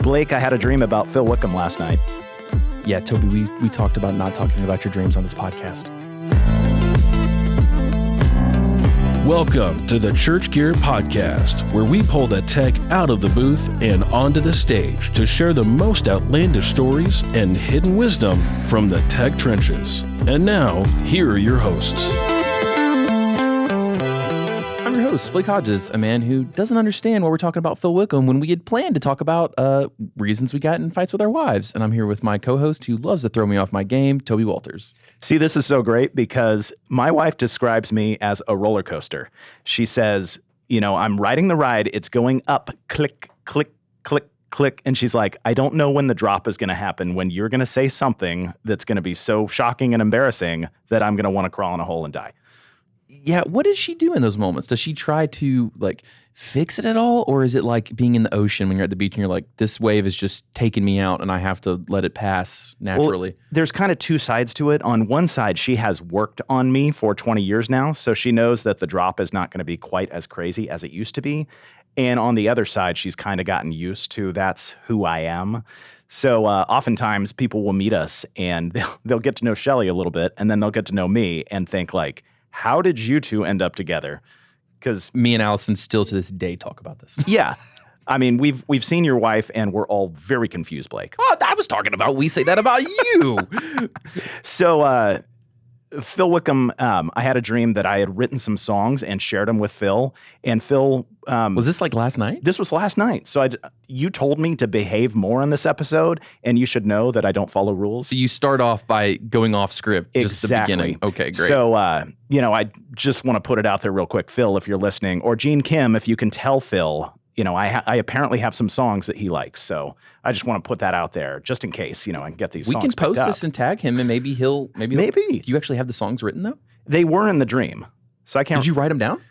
Blake, I had a dream about Phil Wickham last night. Yeah, Toby, we talked about not talking about your dreams on this podcast. Welcome to the Church Gear Podcast, where we pull the tech out of the booth and onto the stage to share the most outlandish stories and hidden wisdom from the tech trenches. And now, here are your hosts. I'm your host, Blake Hodges, a man who doesn't understand why we're talking about Phil Wickham when we had planned to talk about reasons we got in fights with our wives. And I'm here with my co-host who loves to throw me off my game, Toby Walters. See, this is so great because my wife describes me as a roller coaster. She says, you know, I'm riding the ride. It's going up, click, click, click, click. And she's like, I don't know when the drop is going to happen, when you're going to say something that's going to be so shocking and embarrassing that I'm going to want to crawl in a hole and die. Yeah, what does she do in those moments? Does she try to fix it at all? Or is it like being in the ocean when you're at the beach and you're like, this wave is just taking me out and I have to let it pass naturally? Well, there's kind of two sides to it. On one side, she has worked on me for 20 years now, so she knows that the drop is not going to be quite as crazy as it used to be. And on the other side, she's kind of gotten used to that's who I am. So oftentimes people will meet us and they'll get to know Shelly a little bit, and then they'll get to know me and think like, how did you two end up together? Because me and Allison still to this day talk about this. Yeah. I mean, we've seen your wife and we're all very confused, Blake. Oh, I was talking about, we say that about you. So Phil Wickham, I had a dream that I had written some songs and shared them with Phil. And Phil... was this like last night? This was last night. So you told me to behave more on this episode, and you should know that I don't follow rules. So you start off by going off script, just Exactly. the beginning. Okay, great. So, I just want to put it out there real quick. Phil, if you're listening, or Gene Kim, if you can tell Phil, I apparently have some songs that he likes. So I just want to put that out there just in case, I can get these songs We can post picked this up. and tag him, and maybe he'll. Do you actually have the songs written, though? They were in the dream. So I can't. Did you write them down?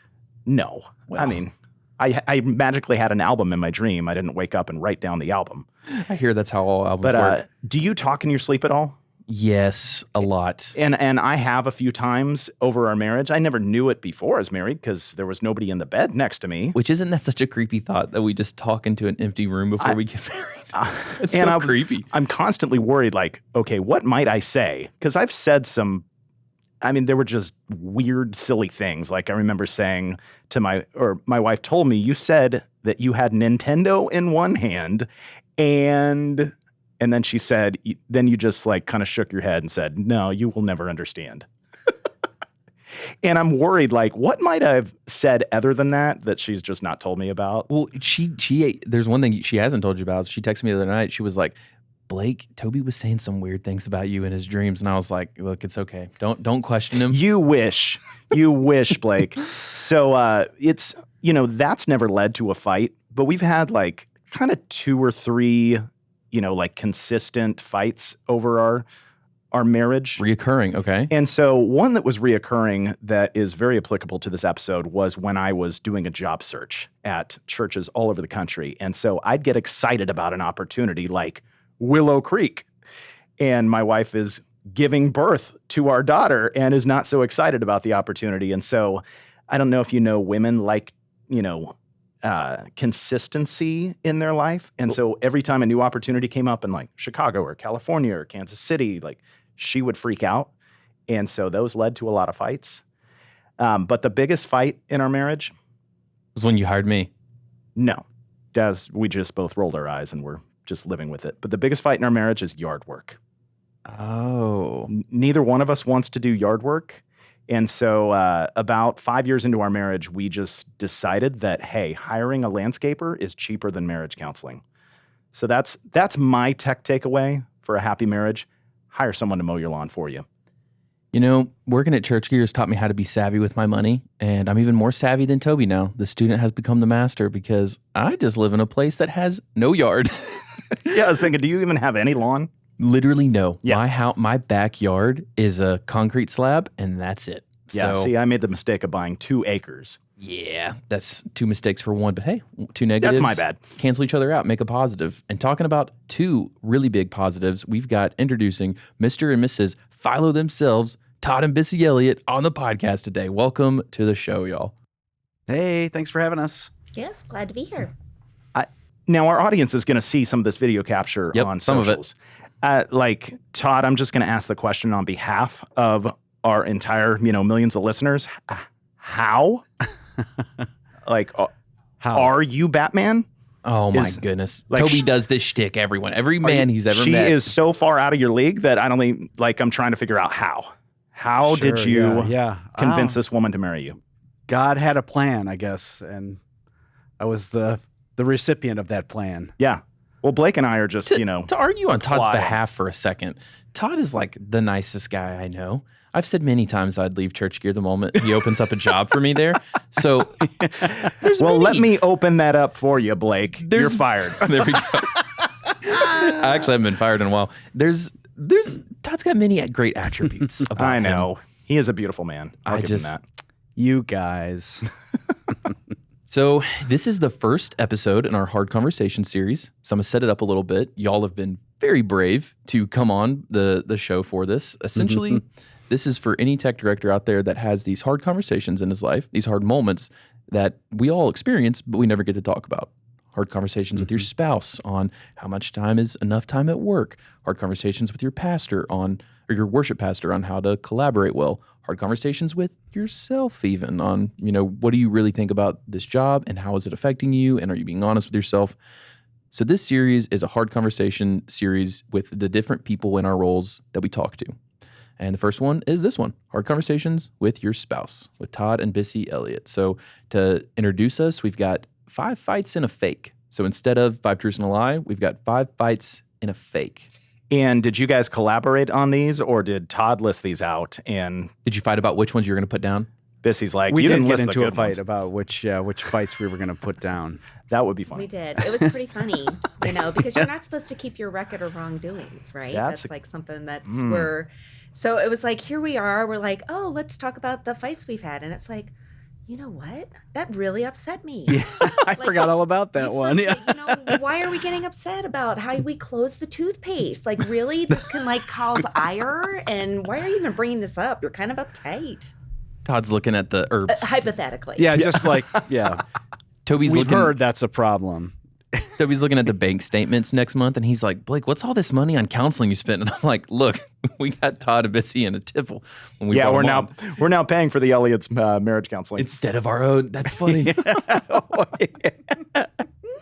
No. Well. I mean, I magically had an album in my dream. I didn't wake up and write down the album. I hear that's how all albums But work. do you talk in your sleep at all? Yes, a lot. And I have a few times over our marriage. I never knew it before I was married because there was nobody in the bed next to me. Which isn't that such a creepy thought that we just talk into an empty room before we get married? It's so creepy. I'm constantly worried, like, okay, what might I say? Because I've said there were just weird, silly things. Like I remember saying to my wife told me, you said that you had Nintendo in one hand and then she said, then you just kind of shook your head and said, no, you will never understand. And I'm worried, what might I have said other than that she's just not told me about? Well, there's one thing she hasn't told you about. She texted me the other night. She was like, Blake, Toby was saying some weird things about you in his dreams. And I was like, look, it's okay. Don't question him. You wish, Blake. So it's, that's never led to a fight, but we've had kind of 2 or 3 consistent fights over our marriage. Reoccurring, okay. And so one that was reoccurring that is very applicable to this episode was when I was doing a job search at churches all over the country. And so I'd get excited about an opportunity like Willow Creek. And my wife is giving birth to our daughter and is not so excited about the opportunity. And so I don't know if women like, consistency in their life. And so every time a new opportunity came up in Chicago or California or Kansas City, she would freak out. And so those led to a lot of fights. But the biggest fight in our marriage was when you hired me. No, we just both rolled our eyes and we're just living with it. But the biggest fight in our marriage is yard work. Oh. Neither one of us wants to do yard work. And so about 5 years into our marriage, we just decided that, hey, hiring a landscaper is cheaper than marriage counseling. So that's my tech takeaway for a happy marriage. Hire someone to mow your lawn for you. Working at Church Gear has taught me how to be savvy with my money, and I'm even more savvy than Toby now. The student has become the master because I just live in a place that has no yard. Yeah, I was thinking, do you even have any lawn? Literally no. Yeah. My backyard is a concrete slab, and that's it. Yeah, so, see, I made the mistake of buying 2 acres. Yeah, that's 2 mistakes for one, but hey, 2 negatives. That's my bad. Cancel each other out, make a positive. And talking about 2 really big positives, we've got introducing Mr. and Mrs. Philo themselves, Todd and Bissy Elliott, on the podcast today. Welcome to the show, y'all. Hey, thanks for having us. Yes, glad to be here. Now, our audience is going to see some of this video capture Yep, on some of it. socials. Like, Todd, I'm just going to ask the question on behalf of our entire, millions of listeners. How? How? Are you Batman? Oh my goodness. like, Toby does this shtick, everyone. Every man he's ever She met. is so far out of your league that I don't even, I'm trying to figure out how. How did Sure, you yeah. convince this woman to marry you? God had a plan, I guess, and I was the recipient of that plan. Yeah. Well, Blake and I are just, To argue on Todd's apply. behalf for a second, Todd is like the nicest guy I know. I've said many times I'd leave Church Gear the moment he opens up a job for me there. So let me open that up for you, Blake. You're fired. There we go. I actually haven't been fired in a while. There's Todd's got many great attributes about I him. know. He is a beautiful man. I'll give him that. You guys. So this is the first episode in our Hard Conversation series. So I'm going to set it up a little bit. Y'all have been very brave to come on the show for this. Essentially, this is for any tech director out there that has these hard conversations in his life, these hard moments that we all experience, but we never get to talk about. Hard conversations with your spouse on how much time is enough time at work. Hard conversations with your pastor or your worship pastor on how to collaborate well. Hard conversations with yourself even on, what do you really think about this job and how is it affecting you? And are you being honest with yourself? So this series is a hard conversation series with the different people in our roles that we talk to. And the first one is this one, Hard Conversations with Your Spouse, with Todd and Bissy Elliott. So to introduce us, we've got 5 fights in a fake. So instead of 5 truths and a lie, we've got 5 fights in a fake. And did you guys collaborate on these, or did Todd list these out? And Did you fight about which ones you were going to put down? Bissy's like, We you did didn't get list into the a good fight ones. about which fights we were going to put down. That would be funny. We did. It was pretty funny, because you're not supposed to keep your record of wrongdoings, right? That's like something that's so it was like, here we are. We're like, oh, let's talk about the fights we've had. And it's like, you know what? That really upset me. Yeah, I forgot all about that one. Yeah. Why are we getting upset about how we close the toothpaste? Like, really? This can cause ire? And why are you even bringing this up? You're kind of uptight. Todd's looking at the herbs. Hypothetically. Yeah, just Toby's we've looking. heard that's a problem. Toby's looking at the bank statements next month, and he's like, Blake, what's all this money on counseling you spent? And I'm like, look, we got Todd and Bissy in a tiffle when we brought them on. we're now paying for the Elliott's marriage counseling. Instead of our own. That's funny.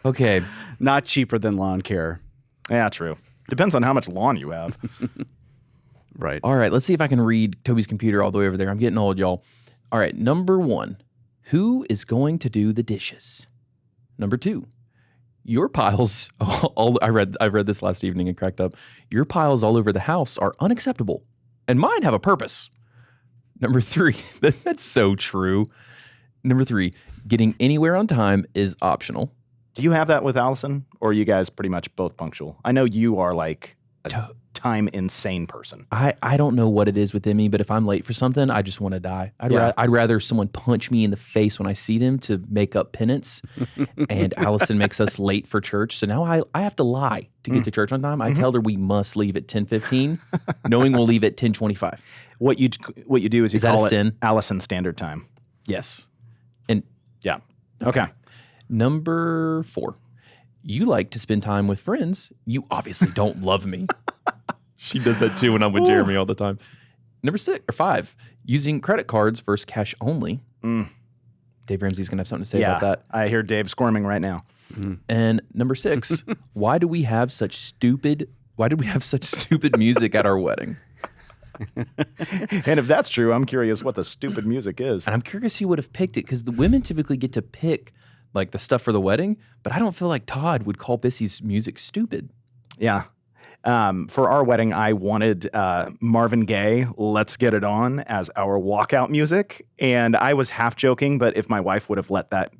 Okay. Not cheaper than lawn care. Yeah, true. Depends on how much lawn you have. Right. All right, let's see if I can read Toby's computer all the way over there. I'm getting old, y'all. All right, number 1, who is going to do the dishes? Number 2, your piles, I read this last evening and cracked up. Your piles all over the house are unacceptable, and mine have a purpose. Number 3, that's so true. Number 3, getting anywhere on time is optional. Do you have that with Allison, or are you guys pretty much both punctual? I know you are like a time insane person. I don't know what it is with Emmy, but if I'm late for something, I just want to die. I'd rather someone punch me in the face when I see them to make up penance. And Allison makes us late for church. So now I have to lie to get to church on time. I tell her we must leave at 10:15, knowing we'll leave at 10:25. What you do is you that call a it sin? Allison Standard Time. Yes. And Yeah. Okay. Number 4, you like to spend time with friends. You obviously don't love me. She does that too when I'm with Jeremy all the time. Number 5, using credit cards versus cash only. Dave Ramsey's going to have something to say about that. I hear Dave squirming right now. And number 6, why did we have such stupid music at our wedding? And if that's true, I'm curious what the stupid music is. And I'm curious who would have picked it, because the women typically get to pick like the stuff for the wedding, but I don't feel like Todd would call Bissy's music stupid. Yeah. For our wedding, I wanted Marvin Gaye, Let's Get It On, as our walkout music. And I was half joking, but if my wife would have let that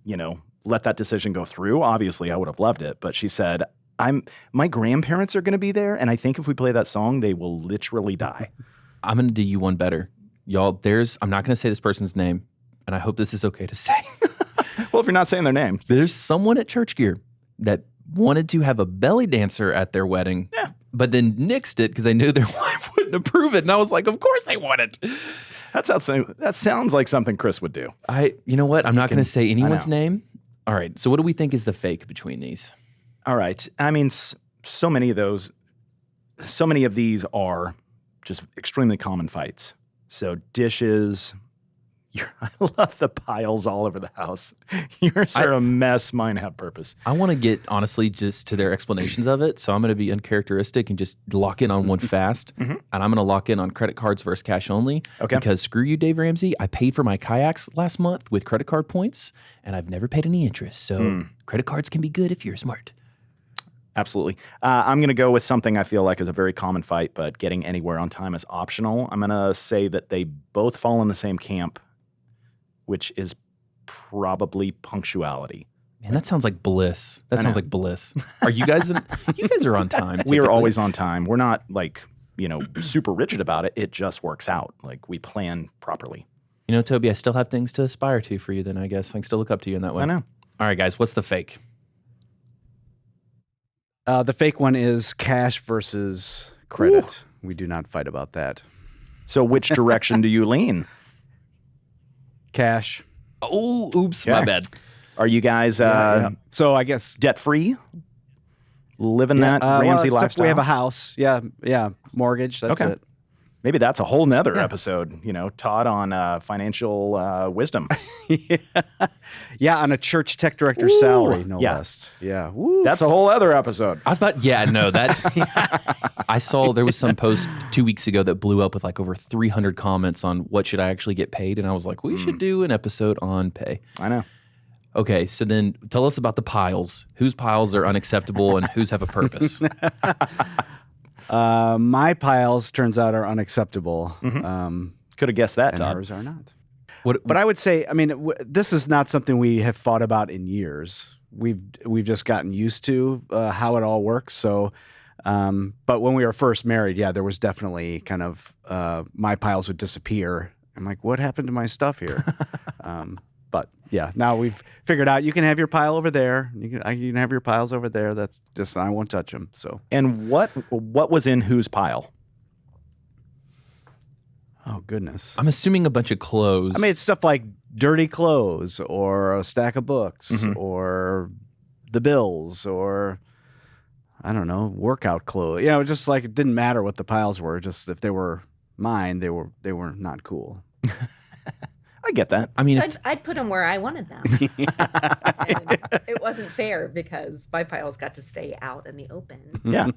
decision go through, obviously I would have loved it. But she said, my grandparents are going to be there, and I think if we play that song, they will literally die. I'm going to do you one better. Y'all, I'm not going to say this person's name, and I hope this is okay to say. Well, if you're not saying their name. There's someone at Church Gear that wanted to have a belly dancer at their wedding, but then nixed it because they knew their wife wouldn't approve it. And I was like, of course they want it. That sounds like something Chris would do. You know what? I'm not going to say anyone's name. All right. So what do we think is the fake between these? All right. I mean, so many of these are just extremely common fights. So dishes. I love the piles all over the house. Yours are a mess. Mine have purpose. I want to get, honestly, just to their explanations of it. So I'm going to be uncharacteristic and just lock in on one fast. And I'm going to lock in on credit cards versus cash only. Okay. Because screw you, Dave Ramsey. I paid for my kayaks last month with credit card points, and I've never paid any interest. So credit cards can be good if you're smart. Absolutely. I'm going to go with something I feel like is a very common fight, but getting anywhere on time is optional. I'm going to say that they both fall in the same camp, which is probably punctuality. Man, that sounds like bliss. That sounds like bliss. Are you guys? You guys are on time. We are always on time. We're not like, super rigid about it. It just works out. Like we plan properly. Toby, I still have things to aspire to for you. Then I guess I can still look up to you in that way. I know. All right, guys. What's the fake? The fake one is cash versus credit. We do not fight about that. So which direction do you lean? Cash. Oh, oops, my bad. Are you guys So I guess debt-free? Living that Ramsey lifestyle? We have a house. Yeah. Mortgage. That's it. Maybe that's a whole nother episode, Todd on financial wisdom. Yeah, on a church tech director salary, no less. Yeah. Woo. That's a whole other episode. I was about, I saw there was some post 2 weeks ago that blew up with like over 300 comments on what should I actually get paid. And I was like, we should do an episode on pay. I know. Okay, so then tell us about the piles. Whose piles are unacceptable and whose have a purpose? My piles, turns out, are unacceptable. Could have guessed that, and Todd. ours are not. But I would say, this is not something we have fought about in years. We've just gotten used to how it all works. So, but when we were first married, there was definitely kind of my piles would disappear. I'm like, what happened to my stuff here? But now we've figured out you can have your pile over there. You can have your piles over there. That's just, I won't touch them. So. And what was in whose pile? Oh, goodness. I'm assuming a bunch of clothes. It's stuff like dirty clothes or a stack of books or the bills or, I don't know, workout clothes. Just like it didn't matter what the piles were. Just if they were mine, they were not cool. I get that. So I'd put them where I wanted them. And it wasn't fair because my piles got to stay out in the open. Yeah.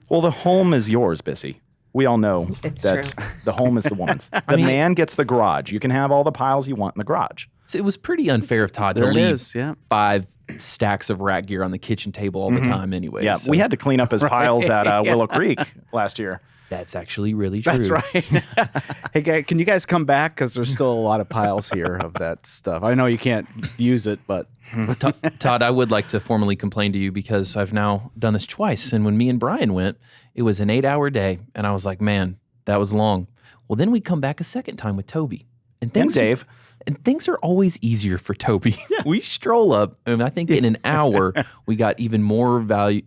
Well, the home is yours, Bissy. We all know It's that true. the home is the woman's. The man gets the garage. You can have all the piles you want in the garage. So it was pretty unfair of Todd to There it leave is, yeah. 5 stacks of rat gear on the kitchen table all the time anyway. Yeah, so we had to clean up his piles at Willow Creek last year. That's actually really true. That's right. Hey, guys, can you guys come back? Because there's still a lot of piles here of that stuff. I know you can't use it, but... Todd, I would like to formally complain to you because I've now done this twice. And when me and Brian went, it was an 8-hour day. And I was like, man, that was long. Well, then we come back a second time with Toby. And Dave. And things are always easier for Toby. Yeah. We stroll up, and I think in an hour, we got even more value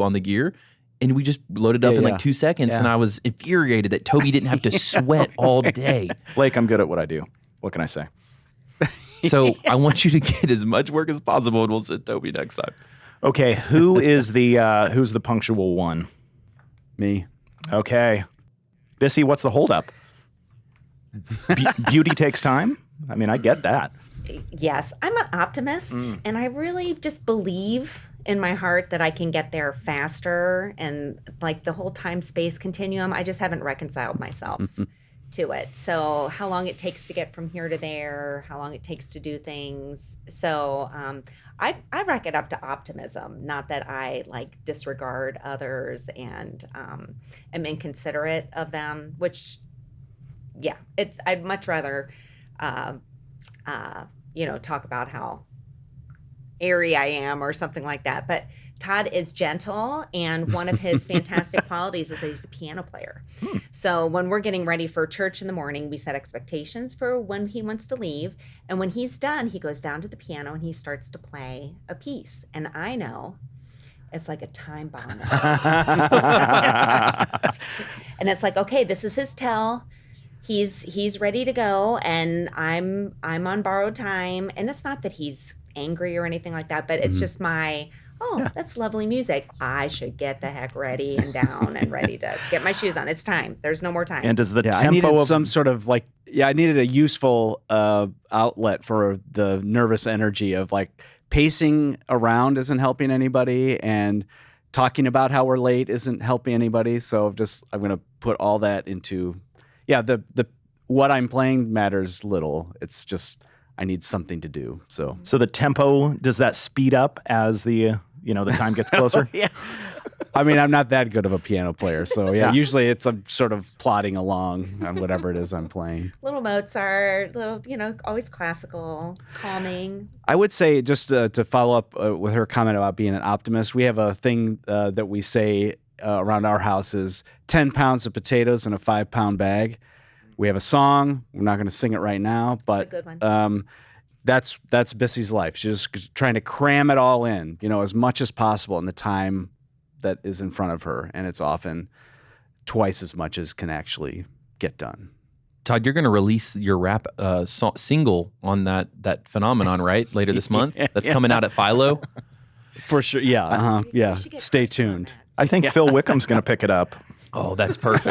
on the gear. And we just loaded up in like 2 seconds. Yeah. And I was infuriated that Toby didn't have to sweat all day. Blake, I'm good at what I do. What can I say? So I want you to get as much work as possible, and we'll send Toby next time. Okay, who's the punctual one? Me. Okay. Bissy, what's the holdup? Beauty takes time? I get that. Yes, I'm an optimist, and I really just believe in my heart that I can get there faster, and like the whole time-space continuum, I just haven't reconciled myself to it. So how long it takes to get from here to there, how long it takes to do things. So I rack it up to optimism, not that I like disregard others and am inconsiderate of them, which, I'd much rather, talk about how airy I am or something like that. But Todd is gentle, and one of his fantastic qualities is that he's a piano player. So when we're getting ready for church in the morning, we set expectations for when he wants to leave. And when he's done, he goes down to the piano and he starts to play a piece. And I know it's like a time bomb. And it's like, okay, this is his tell. He's ready to go, and I'm on borrowed time. And it's not that he's angry or anything like that, but it's just my Oh, that's lovely music. I should get the heck ready and down and ready to get my shoes on. It's time. There's no more time. And does the I tempo needed of some sort of like, I needed a useful outlet for the nervous energy of like pacing around isn't helping anybody, and talking about how we're late isn't helping anybody. So I'm going to put all that into, the what I'm playing matters little. It's just I need something to do. So the tempo, does that speed up as the time gets closer? yeah. I mean, I'm not that good of a piano player, so usually I'm sort of plodding along on whatever it is I'm playing. Little Mozart, always classical, calming. I would say, just to follow up with her comment about being an optimist, we have a thing that we say around our house is 10 pounds of potatoes in a 5-pound bag. We have a song. We're not going to sing it right now, but That's a good one. That's Bissy's life. She's just trying to cram it all in, as much as possible in the time that is in front of her, and it's often twice as much as can actually get done. Todd, you're going to release your rap single on that phenomenon, right? Later this month. That's coming out at Philo. For sure. Yeah. We should get Stay Carson on tuned. that. I think Phil Wickham's going to pick it up. Oh, that's perfect.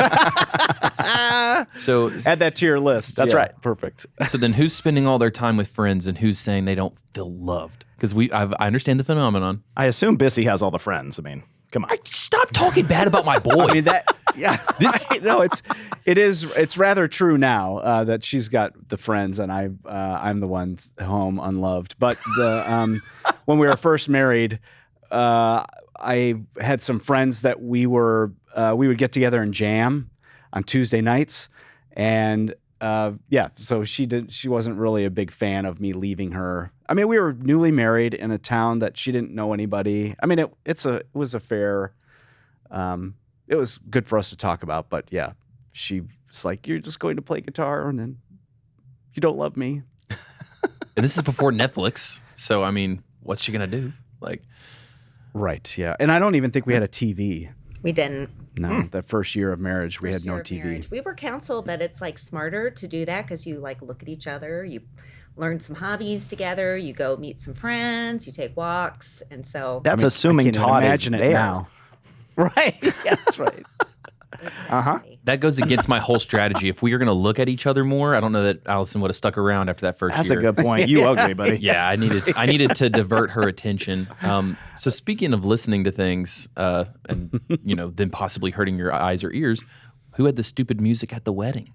So Add that to your list. That's Yeah, right. Perfect. So then who's spending all their time with friends and who's saying they don't feel loved? Because I understand the phenomenon. I assume Bissy has all the friends. I mean, come on. Stop talking bad about my boy. I mean it's rather true now that she's got the friends and I'm the one home unloved. But when we were first married, I had some friends that we would get together and jam on Tuesday nights, and so she wasn't really a big fan of me leaving her. I mean, we were newly married in a town that she didn't know anybody. I mean, it was a fair. It was good for us to talk about, but yeah, she was like, "You're just going to play guitar, and then you don't love me." And this is before Netflix. So, I mean, what's she going to do? Like, Right, yeah. And I don't even think we had a TV. We didn't. No, that first year of marriage, we First had no year of TV. marriage. We were counseled that it's like smarter to do that because you like look at each other, you learn some hobbies together, you go meet some friends, you take walks, and so That's assuming I can't even Todd is imagine it there. now. Right. Yeah, that's right. exactly. that goes against my whole strategy. If we were going to look at each other more, I don't know that Allison would have stuck around after that first That's year. a good point. You ugly, buddy. Yeah, I needed to divert her attention. So speaking of listening to things, and then possibly hurting your eyes or ears, who had the stupid music at the wedding?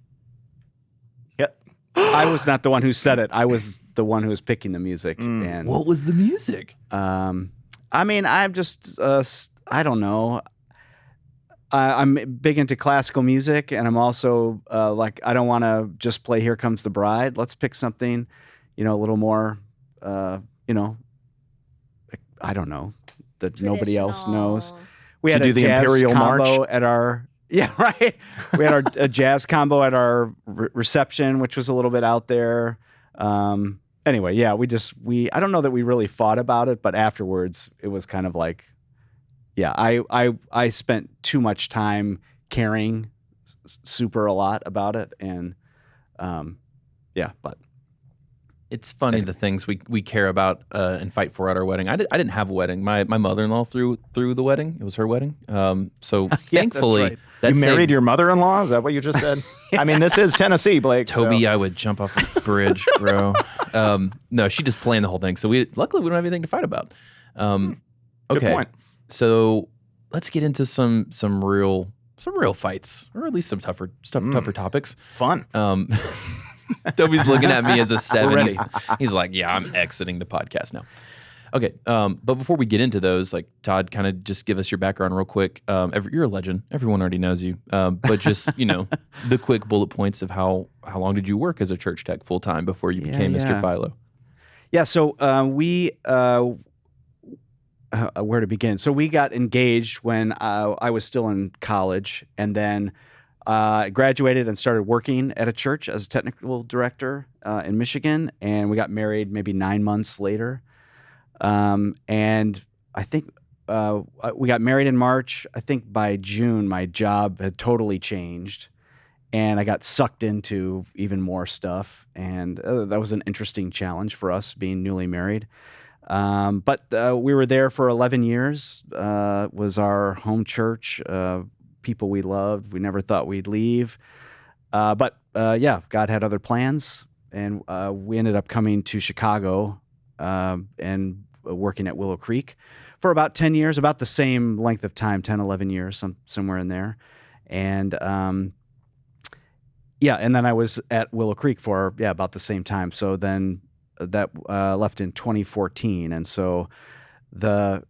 Yep. I was not the one who said it. I was the one who was picking the music. And What was the music? I mean, I'm just I don't know. I'm big into classical music, and I'm also I don't want to just play "Here Comes the Bride." Let's pick something, a little more, I don't know, that nobody else knows. We Did had you a do the jazz Imperial combo March? at our right. We had a jazz combo at our reception, which was a little bit out there. Anyway, yeah, I don't know that we really fought about it, but afterwards it was kind of like. Yeah, I spent too much time caring super a lot about it, and but It's funny the things we care about and fight for at our wedding. I didn't have a wedding. My mother-in-law threw the wedding. It was her wedding. So thankfully, right. that You married saved- your mother-in-law? Is that what you just said? I mean, this is Tennessee, Blake. Toby, so. I would jump off a bridge, bro. No, she just planned the whole thing. So luckily we don't have anything to fight about. Okay. Good point. So let's get into some real fights, or at least some tougher topics. Fun. Toby's looking at me as a 7. ready. He's like, yeah, I'm exiting the podcast now. Okay, but before we get into those, like Todd, kind of just give us your background real quick. You're a legend. Everyone already knows you. But just the quick bullet points of how long did you work as a church tech full time before you became Mr. Philo? Yeah, so where to begin? So we got engaged when I was still in college, and then graduated and started working at a church as a technical director in Michigan, and we got married maybe 9 months later. And I think we got married in March. I think by June, my job had totally changed, and I got sucked into even more stuff. And that was an interesting challenge for us being newly married. But we were there for 11 years. Was our home church. People we loved. We never thought we'd leave. But God had other plans, and we ended up coming to Chicago and working at Willow Creek for about 10 years, about the same length of time, 10, 11 years, somewhere in there. And and then I was at Willow Creek for about the same time. So then that left in 2014, and so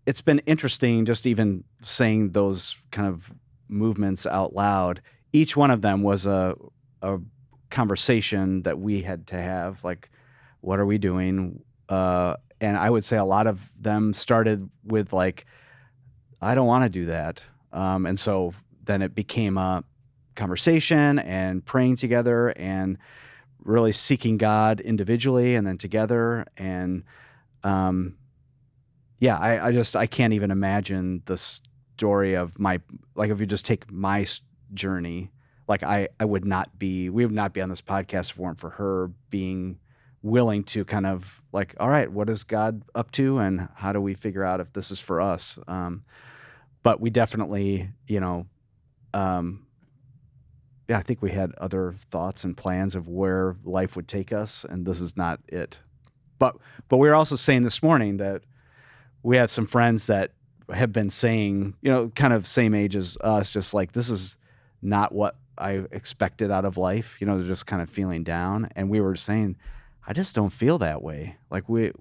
it's been interesting just even saying those kind of movements out loud. Each one of them was a conversation that we had to have, like, what are we doing? And I would say a lot of them started with like, I don't want to do that. And so then it became a conversation and praying together and really seeking God individually and then together. And I can't even imagine the story of if you just take my journey, like we would not be on this podcast if it weren't for her being willing to kind of like, all right, what is God up to and how do we figure out if this is for us? But we definitely, I think we had other thoughts and plans of where life would take us, and this is not it. But we were also saying this morning that we have some friends that have been saying, kind of same age as us, just like, this is not what I expected out of life. They're just kind of feeling down. And we were saying, I just don't feel that way. Like we've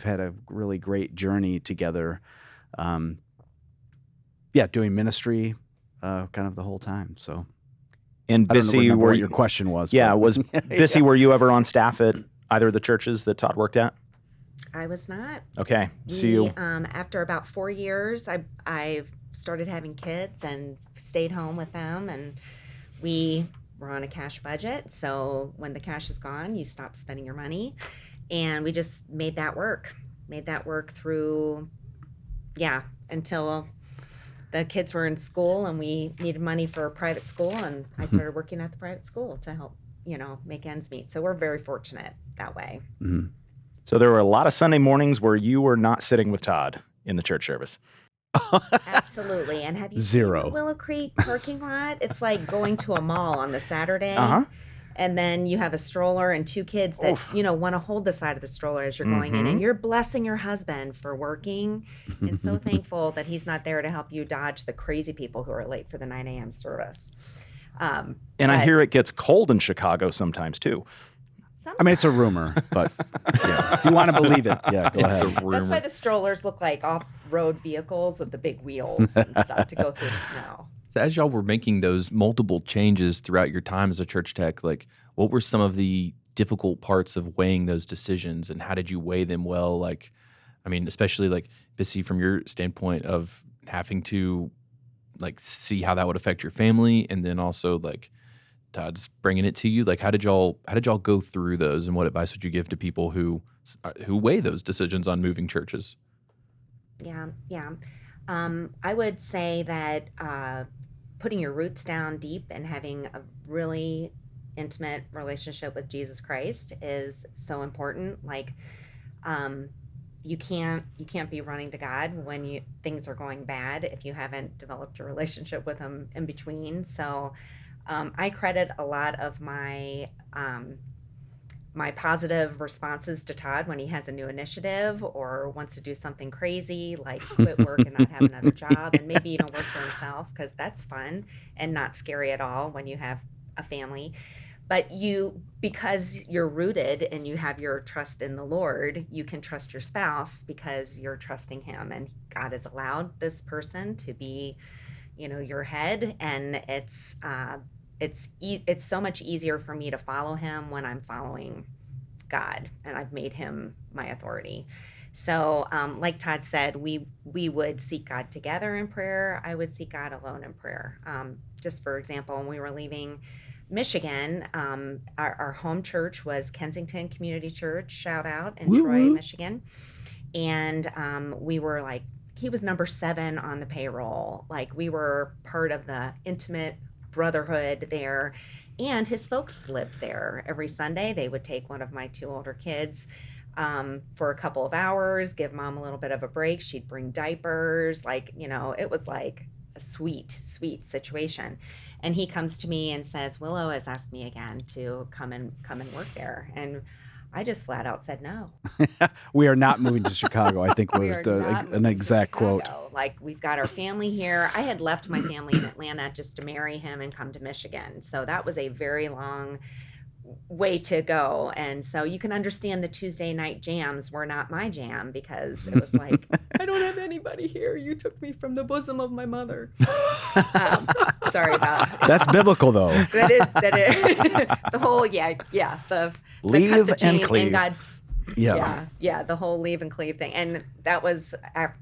had a really great journey together. Doing ministry, kind of the whole time. So, and Bissy, what your question was? Yeah, was Bissy? Were you ever on staff at either of the churches that Todd worked at? I was not. Okay, so you after about 4 years, I started having kids and stayed home with them, and we were on a cash budget. So when the cash is gone, you stop spending your money, and we just made that work through, until the kids were in school and we needed money for private school, and I started working at the private school to help, make ends meet. So we're very fortunate that way. Mm-hmm. So there were a lot of Sunday mornings where you were not sitting with Todd in the church service. Absolutely. And have you Zero. seen the Willow Creek parking lot? It's like going to a mall on the Saturday. Uh-huh. And then you have a stroller and two kids that, want to hold the side of the stroller as you're going in. And you're blessing your husband for working and so thankful that he's not there to help you dodge the crazy people who are late for the 9 a.m. service. I hear it gets cold in Chicago sometimes too. I mean, it's a rumor, but if you want to believe it, go ahead. That's why the strollers look like off-road vehicles with the big wheels and stuff to go through the snow. So as y'all were making those multiple changes throughout your time as a church tech, like, what were some of the difficult parts of weighing those decisions, and how did you weigh them well? Like, I mean, especially like Bissy, from your standpoint of having to like see how that would affect your family, and then also like Todd's bringing it to you. Like, how did y'all go through those, and what advice would you give to people who weigh those decisions on moving churches? Yeah. I would say that putting your roots down deep and having a really intimate relationship with Jesus Christ is so important. Like, you can't be running to God when things are going bad if you haven't developed a relationship with Him in between. So I credit a lot of my my positive responses to Todd when he has a new initiative or wants to do something crazy, like quit work and not have another job, and maybe even work for himself, because that's fun and not scary at all when you have a family. But because you're rooted and you have your trust in the Lord, you can trust your spouse because you're trusting Him, and God has allowed this person to be, your head, and it's so much easier for me to follow Him when I'm following God, and I've made Him my authority. So, like Todd said, we would seek God together in prayer. I would seek God alone in prayer. Just for example, when we were leaving Michigan, our home church was Kensington Community Church, shout out, in Troy, Michigan. And we were like, he was number 7 on the payroll. Like, we were part of the intimate brotherhood there, and his folks lived there. Every Sunday they would take one of my 2 older kids for a couple of hours, give mom a little bit of a break. She'd bring diapers. Like, it was like a sweet, sweet situation. And he comes to me and says, Willow has asked me again to come and work there. And I just flat out said no. We are not moving to Chicago, I think was an exact quote. Like, we've got our family here. I had left my family in Atlanta just to marry him and come to Michigan. So that was a very long way to go. And so you can understand the Tuesday night jams were not my jam, because it was like, I don't have anybody here. You took me from the bosom of my mother. Sorry about that. That's biblical, though. That is the whole, the leave the and cleave. And God's, Yeah. the whole leave and cleave thing. And that was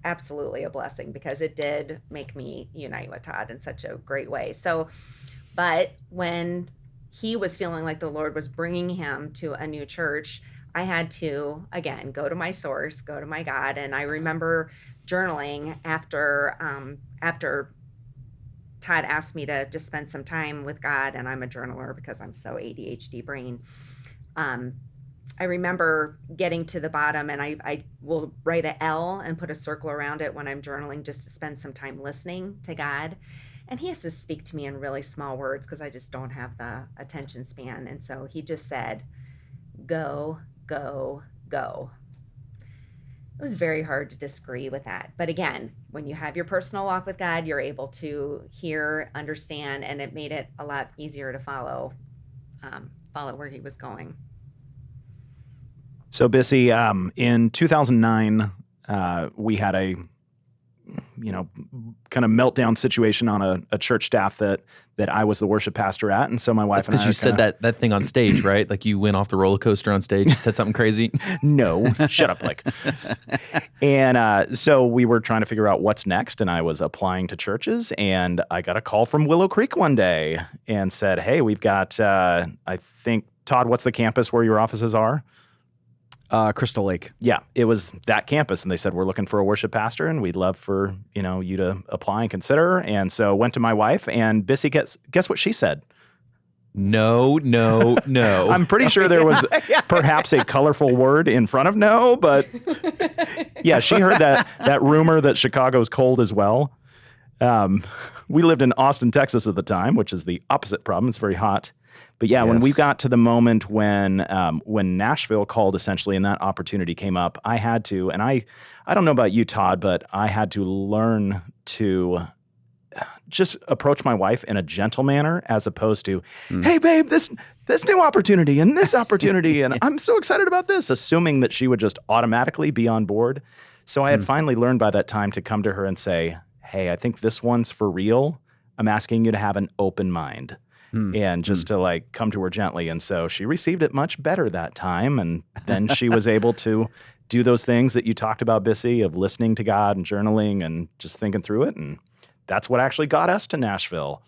absolutely a blessing, because it did make me unite with Todd in such a great way. So, but when he was feeling like the Lord was bringing him to a new church, I had to, again, go to my source, go to my God. And I remember journaling after Todd asked me to just spend some time with God, and I'm a journaler because I'm so ADHD brain. I remember getting to the bottom, and I will write a L and put a circle around it when I'm journaling, just to spend some time listening to God. And he has to speak to me in really small words, because I just don't have the attention span. And so he just said, go, go, go. It was very hard to disagree with that. But again, when you have your personal walk with God, you're able to hear, understand, and it made it a lot easier to follow where he was going. So Bissy, in 2009, we had a kind of meltdown situation on a church staff that I was the worship pastor at. And so my wife and I... Because you said that thing on stage, right? Like you went off the roller coaster on stage and said something crazy? No, shut up, Blake. And so we were trying to figure out what's next, and I was applying to churches, and I got a call from Willow Creek one day and said, hey, we've got, I think, Todd, what's the campus where your offices are? Crystal Lake. Yeah, it was that campus, and they said, we're looking for a worship pastor, and we'd love for you to apply and consider. And so went to my wife, and Bissy, guess what she said? No. I'm pretty sure there was perhaps a colorful word in front of no, but yeah, she heard that rumor that Chicago's cold as well. We lived in Austin, Texas at the time, which is the opposite problem. It's very hot. But yeah, when we got to the moment when Nashville called, essentially, and that opportunity came up, I had to, and I don't know about you, Todd, but I had to learn to just approach my wife in a gentle manner, as opposed to, hey, babe, this new opportunity and this opportunity, and I'm so excited about this, assuming that she would just automatically be on board. So I had finally learned by that time to come to her and say, hey, I think this one's for real. I'm asking you to have an open mind. And just to come to her gently. And so she received it much better that time. And then she was able to do those things that you talked about, Bissy, of listening to God and journaling and just thinking through it. And that's what actually got us to Nashville.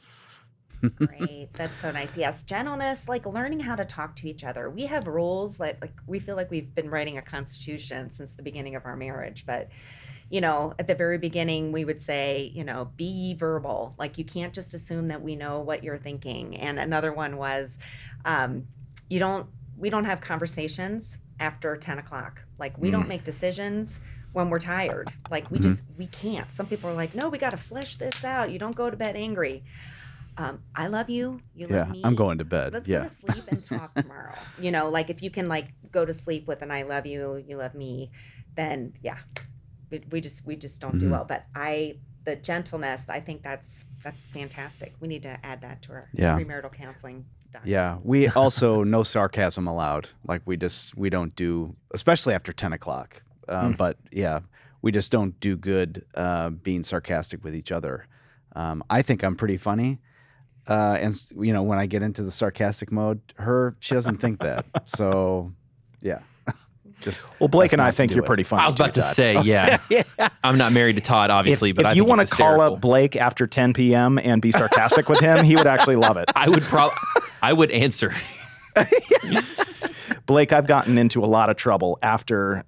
Great. That's so nice. Yes. Gentleness, learning how to talk to each other. We have rules we feel like we've been writing a constitution since the beginning of our marriage, but at the very beginning, we would say, be verbal. You can't just assume that we know what you're thinking. And another one was, we don't have conversations after 10 o'clock. We don't make decisions when we're tired. We can't. Some people are like, no, we got to flesh this out. You don't go to bed angry. I love you. You love me. I'm going to bed. Let's go to sleep and talk tomorrow. If you can go to sleep with an I love you, you love me, then yeah. We just don't do well. But the gentleness, I think that's fantastic. We need to add that to our premarital counseling document. Yeah. We also, no sarcasm allowed. We don't do, especially after 10 o'clock. But yeah, we just don't do good being sarcastic with each other. I think I'm pretty funny. And when I get into the sarcastic mode, she doesn't think that. So yeah. Blake and I think you're pretty funny. I was about to say, yeah. I'm not married to Todd, obviously, but if you want to call up Blake after 10 p.m. and be sarcastic with him, he would actually love it. I would answer. Blake, I've gotten into a lot of trouble after.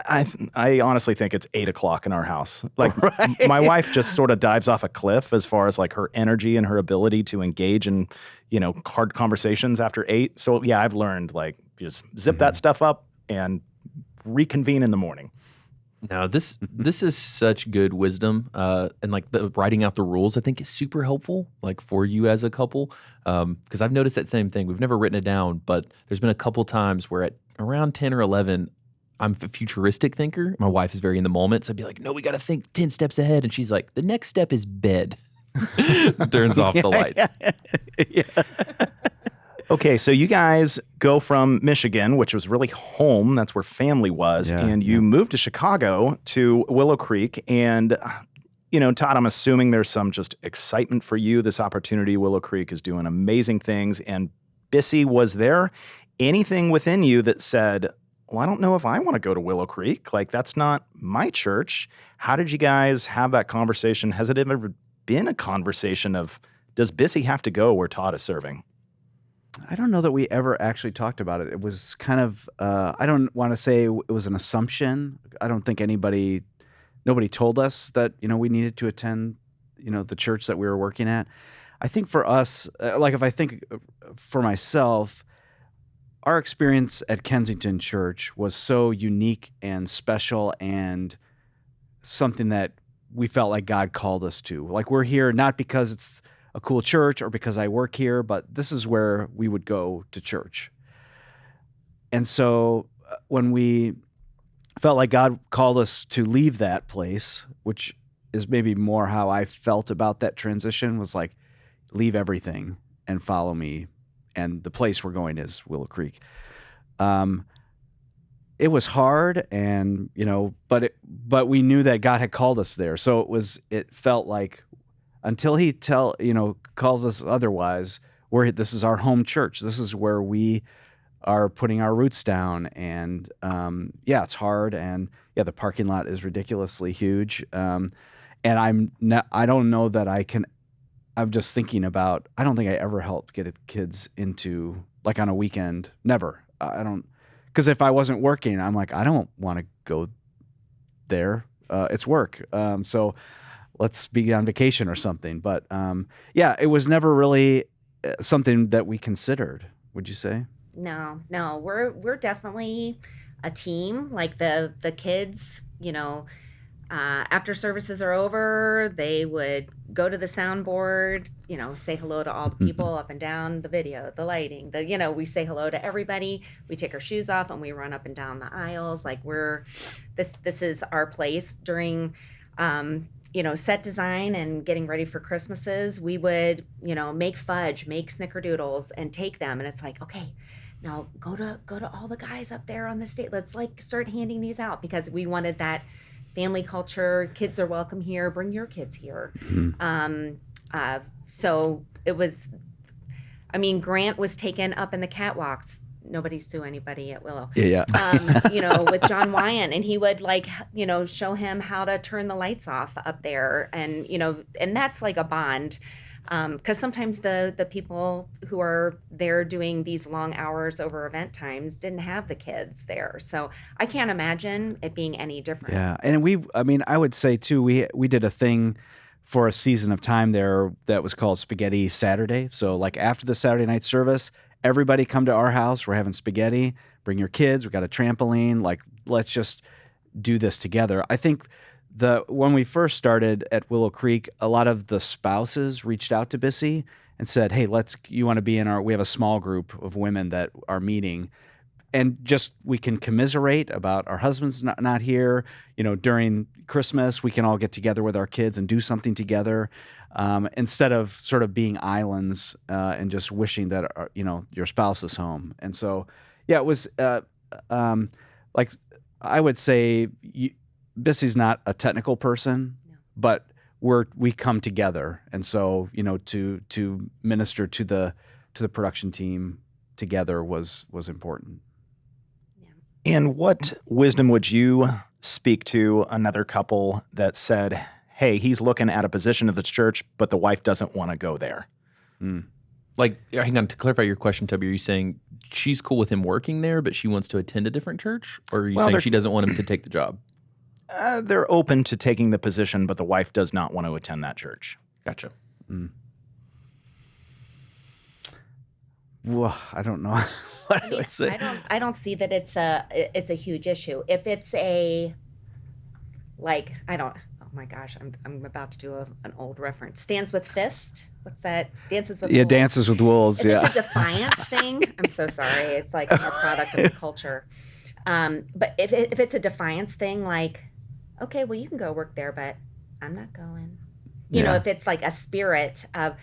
I honestly think it's 8 o'clock in our house. My wife just sort of dives off a cliff as far as her energy and her ability to engage in, hard conversations after 8. So yeah, I've learned just zip that stuff up and reconvene in the morning. Now, this is such good wisdom, and like the writing out the rules, I think is super helpful, like for you as a couple, because I've noticed that same thing. We've never written it down, but there's been a couple times where at around 10 or 11, I'm a futuristic thinker. My wife is very in the moment, so I'd be like, "No, we got to think 10 steps ahead," and she's like, "The next step is bed." Turns off the lights. Yeah. Okay, so you guys go from Michigan, which was really home. That's where family was. Yeah, and you moved to Chicago to Willow Creek. And, Todd, I'm assuming there's some just excitement for you, this opportunity. Willow Creek is doing amazing things. And Bissy, was there anything within you that said, well, I don't know if I want to go to Willow Creek? Like, that's not my church. How did you guys have that conversation? Has it ever been a conversation of, does Bissy have to go where Todd is serving? I don't know that we ever actually talked about it. It was kind of, I don't want to say it was an assumption. I don't think nobody told us that, we needed to attend, the church that we were working at. I think for us, like if I think for myself, our experience at Kensington Church was so unique and special and something that we felt like God called us to. Like we're here not because it's a cool church or because I work here, but this is where we would go to church. And so when we felt like God called us to leave that place, which is maybe more how I felt about that transition, was like, leave everything and follow me. And the place we're going is Willow Creek. It was hard, and but we knew that God had called us there. So it felt like until He calls us otherwise, this is our home church. This is where we are putting our roots down. And it's hard, and the parking lot is ridiculously huge. And I don't know that I can. I'm just thinking about. I don't think I ever helped get kids into like on a weekend. Never. I don't. Because if I wasn't working, I'm like, I don't want to go there. It's work. So let's be on vacation or something. But it was never really something that we considered. Would you say? No, we're definitely a team. Like the kids, after services are over, they would go to the soundboard, say hello to all the people up and down, the video, the lighting, we say hello to everybody. We take our shoes off and we run up and down the aisles. Like this is our place during, set design and getting ready for Christmases. We would, make fudge, make snickerdoodles and take them. And it's like, okay, now go to all the guys up there on the stage. Let's start handing these out, because we wanted that family culture. Kids are welcome here. Bring your kids here. So it was, Grant was taken up in the catwalks. Nobody sue anybody at Willow. Yeah. With John Wyan, and he would show him how to turn the lights off up there. And, and that's like a bond. Because sometimes the people who are there doing these long hours over event times didn't have the kids there. So I can't imagine it being any different. Yeah. And I would say too, we did a thing for a season of time there that was called Spaghetti Saturday. So like after the Saturday night service, everybody come to our house. We're having spaghetti. Bring your kids. We got a trampoline. Like, let's just do this together. I think when we first started at Willow Creek, a lot of the spouses reached out to Bissy and said, "Hey, you want to be in we have a small group of women that are meeting, and just we can commiserate about our husbands not here. During Christmas, we can all get together with our kids and do something together, instead of sort of being islands and just wishing that your spouse is home." And so, it was like I would say. Bissy's not a technical person, but we come together, and so to minister to the production team together was important. Yeah. And what wisdom would you speak to another couple that said, "Hey, he's looking at a position of the church, but the wife doesn't want to go there"? Like, hang on, to clarify your question, Tubby, are you saying she's cool with him working there, but she wants to attend a different church, or are you saying she doesn't want him to take the job? They're open to taking the position, but the wife does not want to attend that church. Gotcha. Well, I don't know. what I would say. I don't see that it's a huge issue. If it's a, like, oh my gosh, I'm about to do an old reference. Stands with Fist. What's that? Dances with Wolves. Dances with Wolves. If it's a defiance thing, I'm so sorry. It's like a product of the culture. But if it's a defiance thing, like, okay, well, you can go work there, but I'm not going. You know, if it's like a spirit of,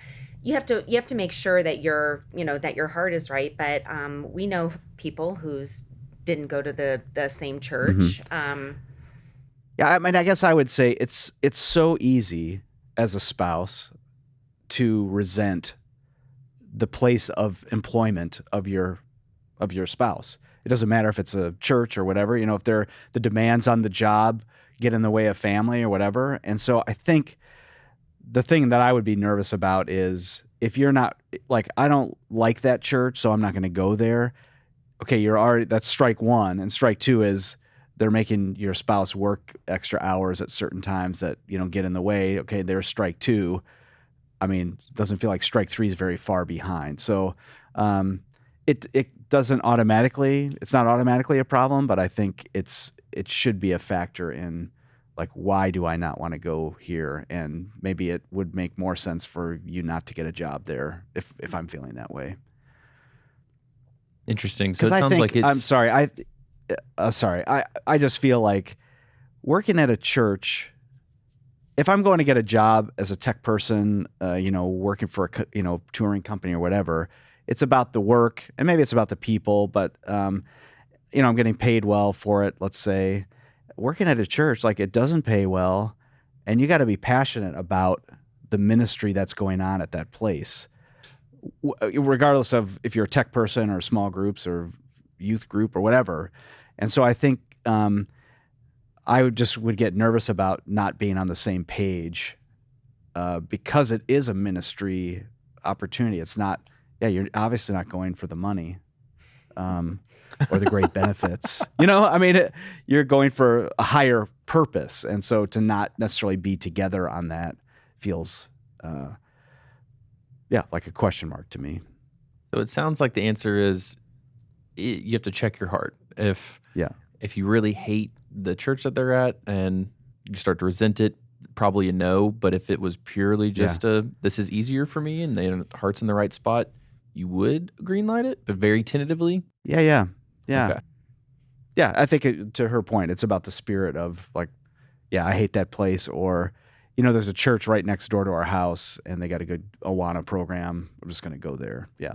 you have to make sure that that your heart is right. But we know people who's didn't go to the same church. Yeah, I mean, I guess I would say it's so easy as a spouse to resent the place of employment of your spouse. It doesn't matter if it's a church or whatever, if the demands on the job get in the way of family or whatever. And so I think the thing that I would be nervous about is if you're not, like, I don't like that church, so I'm not going to go there. Okay, that's strike one. And strike two is they're making your spouse work extra hours at certain times that, get in the way. Okay, there's strike two. I mean, it doesn't feel like strike three is very far behind. So it doesn't it's not automatically a problem, but I think it should be a factor in, like, why do I not want to go here? And maybe it would make more sense for you not to get a job there if I'm feeling that way. Interesting. So it sounds like it's... I'm sorry. I just feel like working at a church, if I'm going to get a job as a tech person, working for a touring company or whatever, it's about the work and maybe it's about the people, but I'm getting paid well for it, let's say. Working at a church, like, it doesn't pay well, and you got to be passionate about the ministry that's going on at that place, regardless of if you're a tech person or small groups or youth group or whatever. And so I think I would get nervous about not being on the same page because it is a ministry opportunity. It's not, you're obviously not going for the money. Or the great benefits, you're going for a higher purpose. And so to not necessarily be together on that feels, like a question mark to me. So it sounds like the answer is you have to check your heart. If you really hate the church that they're at and you start to resent it, probably a no. But if it was purely just this is easier for me and the heart's in the right spot, you would greenlight it, but very tentatively. Yeah. Okay. Yeah, I think to her point, it's about the spirit of, like, I hate that place, or, there's a church right next door to our house and they got a good Awana program. I'm just going to go there. Yeah.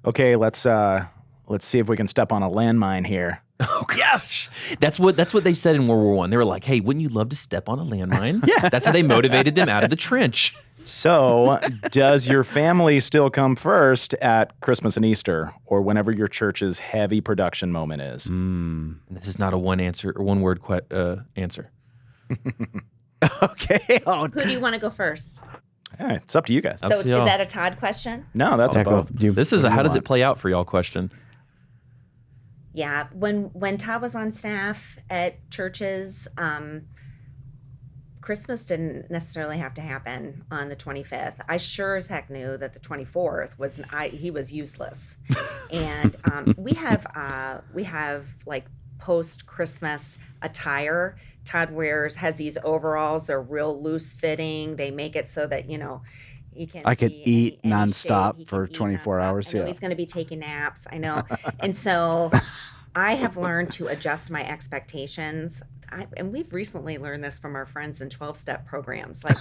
Okay, let's see if we can step on a landmine here. Oh, yes. That's what they said in World War I. They were like, hey, wouldn't you love to step on a landmine? Yeah. That's how they motivated them out of the trench. So, does your family still come first at Christmas and Easter, or whenever your church's heavy production moment is? And this is not a one word answer. Okay. Who do you want to go first? All right, it's up to you guys. So is that a Todd question? No, that's a both. This is a how does it play out for y'all question. Yeah, when Todd was on staff at churches, Christmas didn't necessarily have to happen on the 25th. I sure as heck knew that the 24th he was useless. And we have like post-Christmas attire. Todd has these overalls. They're real loose fitting. They make it so that, I could eat nonstop for 24 hours. I know he's going to be taking naps. I know. And so I have learned to adjust my expectations. And we've recently learned this from our friends in 12-step programs. Like,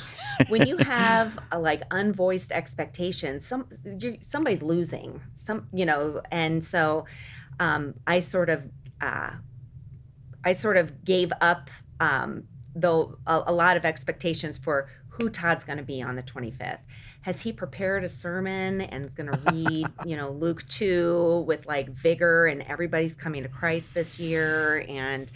when you have unvoiced expectations, somebody's losing. And so I sort of gave up a lot of expectations for who Todd's going to be on the 25th. Has he prepared a sermon and is going to read, Luke 2 with vigor, and everybody's coming to Christ this year, and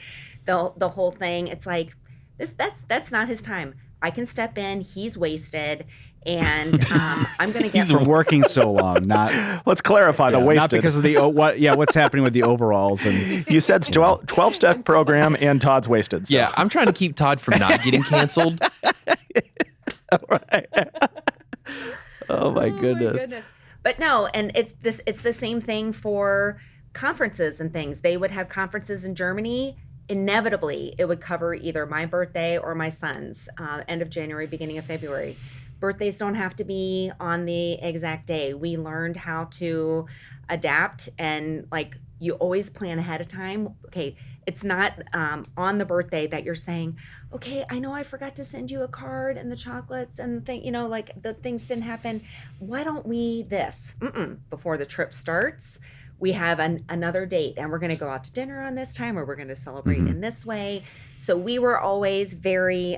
the whole thing? It's like that's not his time. I can step in. He's wasted, and I'm going to get. He's working so long. Not let's clarify the wasted. Not because of what's happening with the overalls. And you said 12-step program and Todd's wasted. So. Yeah, I'm trying to keep Todd from not getting canceled. Right. Oh my goodness. But no, and it's the same thing for conferences and things. They would have conferences in Germany. Inevitably, it would cover either my birthday or my son's, end of January, beginning of February. Birthdays don't have to be on the exact day. We learned how to adapt, and like, you always plan ahead of time. Okay, it's not on the birthday that you're saying, okay, I know I forgot to send you a card and the chocolates and the thing, like the things didn't happen. Why don't we this? Before the trip starts, we have another date, and we're going to go out to dinner on this time, or we're going to celebrate in this way. So we were always very...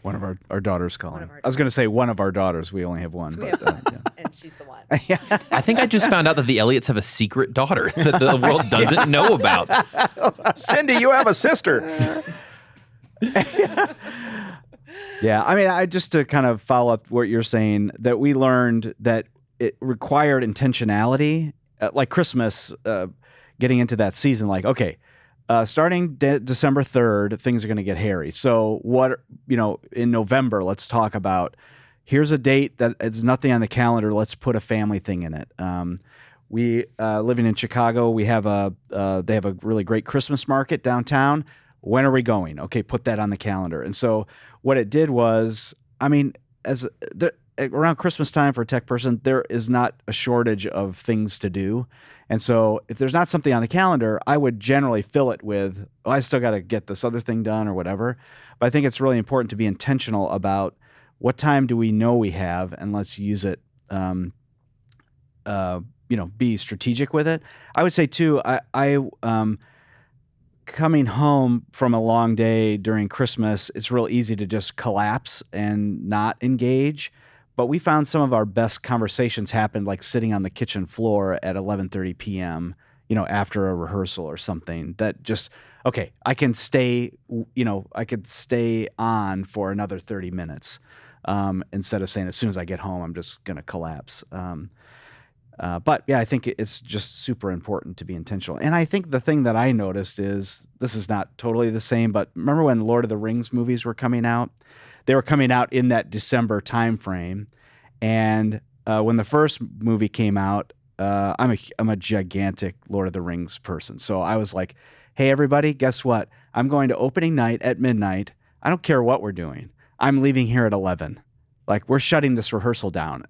One of our daughters calling. I was going to say one of our daughters. We only have one. But, yeah. And she's the one. I think I just found out that the Elliots have a secret daughter that the world doesn't know about. Cindy, you have a sister. Yeah, I mean, just to kind of follow up what you're saying, that we learned that it required intentionality, like Christmas, getting into that season, like, okay, starting December 3rd, things are going to get hairy. So in November, let's talk about, here's a date that is nothing on the calendar. Let's put a family thing in it. We living in Chicago, they have a really great Christmas market downtown. When are we going? Okay, put that on the calendar. And so what it did was, I mean, around Christmas time for a tech person, there is not a shortage of things to do. And so if there's not something on the calendar, I would generally fill it with, I still got to get this other thing done or whatever. But I think it's really important to be intentional about what time do we know we have, and let's use it, be strategic with it. I would say too, I coming home from a long day during Christmas, it's real easy to just collapse and not engage. But we found some of our best conversations happened like sitting on the kitchen floor at 11:30 p.m., after a rehearsal or something, that just, okay, I can stay, I could stay on for another 30 minutes instead of saying as soon as I get home, I'm just going to collapse. But yeah, I think it's just super important to be intentional. And I think the thing that I noticed is, this is not totally the same, but remember when Lord of the Rings movies were coming out? They were coming out in that December timeframe. And when the first movie came out, I'm a gigantic Lord of the Rings person. So I was like, hey, everybody, guess what? I'm going to opening night at midnight. I don't care what we're doing. I'm leaving here at 11. Like, we're shutting this rehearsal down.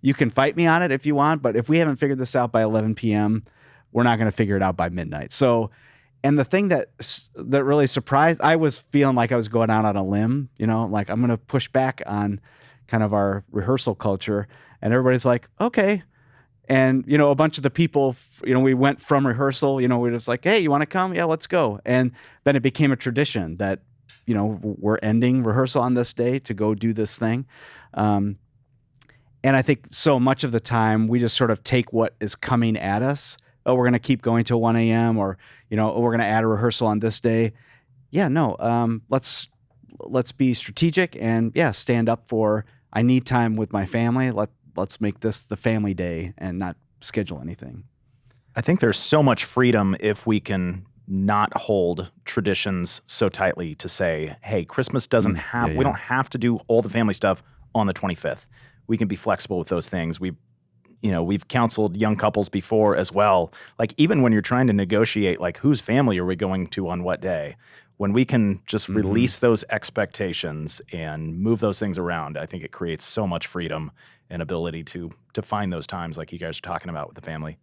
You can fight me on it if you want, but if we haven't figured this out by 11 p.m., we're not going to figure it out by midnight. So, and the thing that really surprised, I was feeling like I was going out on a limb, like I'm going to push back on kind of our rehearsal culture. And everybody's like, okay. And, a bunch of the people, we went from rehearsal, we're just like, hey, you want to come? Yeah, let's go. And then it became a tradition that, we're ending rehearsal on this day to go do this thing. And I think so much of the time we just sort of take what is coming at us. Oh, we're going to keep going till 1 a.m. or, oh, we're going to add a rehearsal on this day. Yeah, no, let's be strategic and stand up for, I need time with my family. Let's make this the family day and not schedule anything. I think there's so much freedom if we can not hold traditions so tightly to say, hey, Christmas doesn't have, we don't have to do all the family stuff on the 25th. We can be flexible with those things. We've counseled young couples before as well. Like, even when you're trying to negotiate, like, whose family are we going to on what day? When we can just release those expectations and move those things around, I think it creates so much freedom and ability to find those times like you guys are talking about with the family.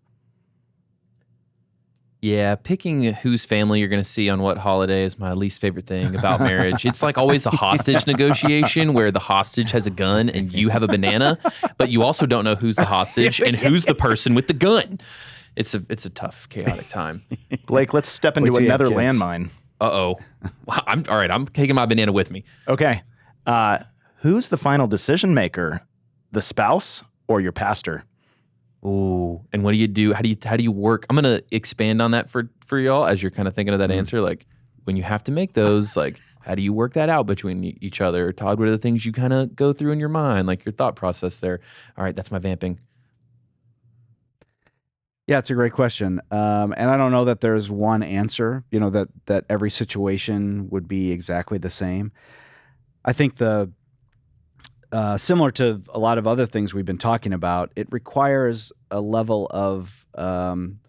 Yeah, picking whose family you're going to see on what holiday is my least favorite thing about marriage. It's like always a hostage negotiation where the hostage has a gun and you have a banana, but you also don't know who's the hostage and who's the person with the gun. It's a tough, chaotic time. Blake, let's step into another landmine. Uh-oh. All right, I'm taking my banana with me. Okay. Who's the final decision maker? The spouse or your pastor? Ooh, and what do you do? How do you work? I'm gonna expand on that for y'all as you're kind of thinking of that answer. Like, when you have to make those, like, how do you work that out between each other? Todd, what are the things you kind of go through in your mind, like your thought process there? All right, that's my vamping. Yeah, it's a great question, and I don't know that there's one answer. That every situation would be exactly the same. I think similar to a lot of other things we've been talking about, it requires a level of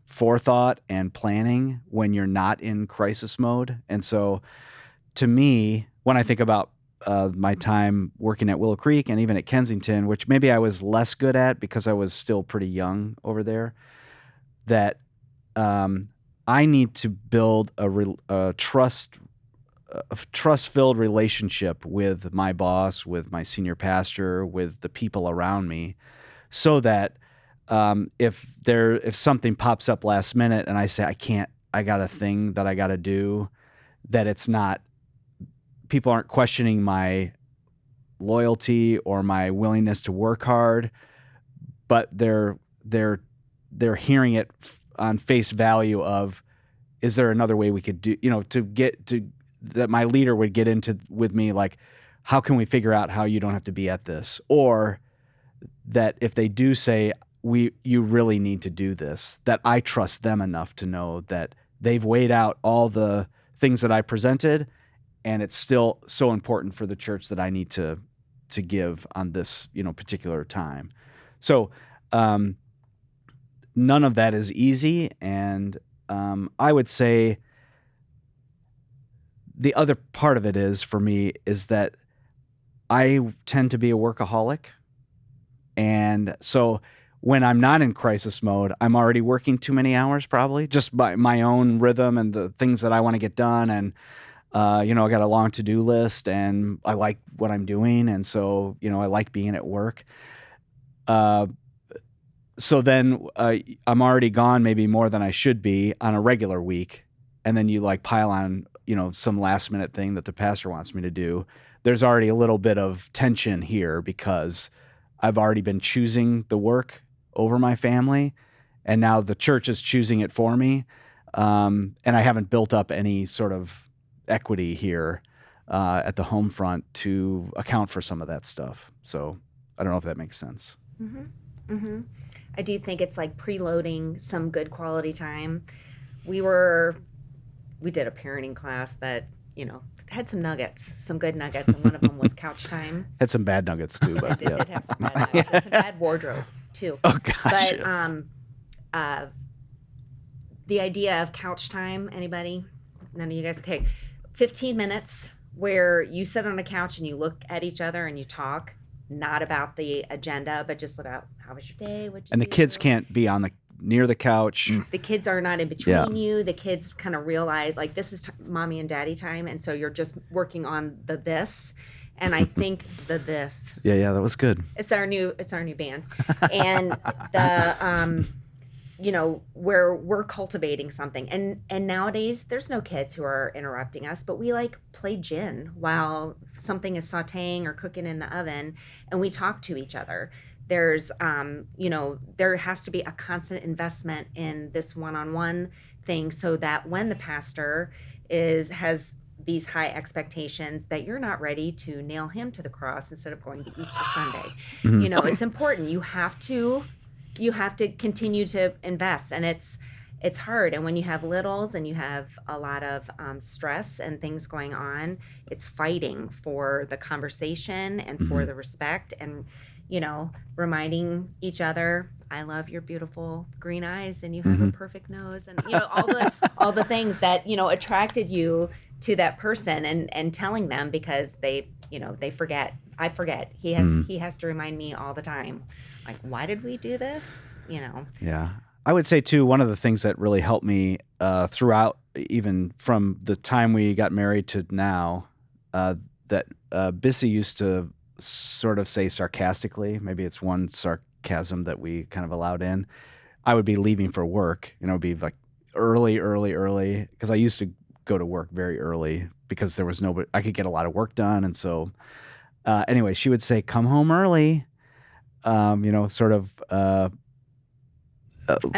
forethought and planning when you're not in crisis mode. And so to me, when I think about my time working at Willow Creek and even at Kensington, which maybe I was less good at because I was still pretty young over there, that I need to build a trust-filled relationship with my boss, with my senior pastor, with the people around me, so that if something pops up last minute and I say I got a thing that I got to do, that it's not, people aren't questioning my loyalty or my willingness to work hard, but they're hearing it on face value of, is there another way we could do, that my leader would get into with me, like, how can we figure out how you don't have to be at this? Or that if they do say, you really need to do this, that I trust them enough to know that they've weighed out all the things that I presented, and it's still so important for the church that I need to give on this, particular time. So none of that is easy. And I would say the other part of it is, for me, is that I tend to be a workaholic. And so when I'm not in crisis mode, I'm already working too many hours, probably just by my own rhythm and the things that I want to get done. And, I got a long to-do list, and I like what I'm doing. And so, I like being at work. So then I'm already gone maybe more than I should be on a regular week. And then you pile on, some last minute thing that the pastor wants me to do. There's already a little bit of tension here because I've already been choosing the work over my family, and now the church is choosing it for me. And I haven't built up any sort of equity here at the home front to account for some of that stuff. So I don't know if that makes sense. Mm-hmm. Mm-hmm. I do think it's like preloading some good quality time. We did a parenting class that, had some good nuggets, and one of them was couch time. Had some bad nuggets too, but it did have some bad nuggets. And some bad wardrobe too. Oh gosh. But the idea of couch time, anybody? None of you guys? Okay. 15 minutes where you sit on a couch and you look at each other and you talk, not about the agenda, but just about how was your day? And the kids can't be near the couch. The kids are not in between you. The kids kind of realize this is mommy and daddy time. And so you're just working on the this. And I think the this. Yeah, that was good. It's our new band. And the where we're cultivating something. And nowadays there's no kids who are interrupting us, but we play gin while something is sauteing or cooking in the oven, and we talk to each other. There's there has to be a constant investment in this one-on-one thing, so that when the pastor has these high expectations, that you're not ready to nail him to the cross instead of going to Easter Sunday. Mm-hmm. It's important. You have to continue to invest, and it's hard. And when you have littles and you have a lot of stress and things going on, it's fighting for the conversation and for the respect, and reminding each other, I love your beautiful green eyes, and you have a perfect nose, and all the things that attracted you to that person, and telling them, because they forget. I forget. He has to remind me all the time. Why did we do this? Yeah. I would say too, one of the things that really helped me throughout, even from the time we got married to now, that Bissy used to sort of say sarcastically, maybe it's one sarcasm that we kind of allowed in. I would be leaving for work, it'd be early, because I used to go to work very early because there was nobody, I could get a lot of work done. And so anyway, she would say, come home early. Sort of. I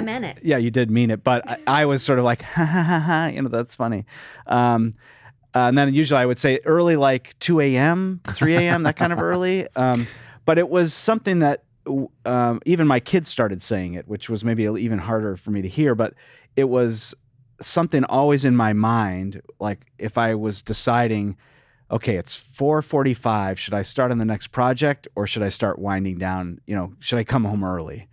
meant it. Yeah, you did mean it, but I was sort of like, ha ha ha ha, that's funny. And then usually I would say early, 2 a.m., 3 a.m., that kind of early. But it was something that even my kids started saying it, which was maybe even harder for me to hear. But it was something always in my mind, if I was deciding, okay, it's 4:45. Should I start on the next project or should I start winding down? Should I come home early?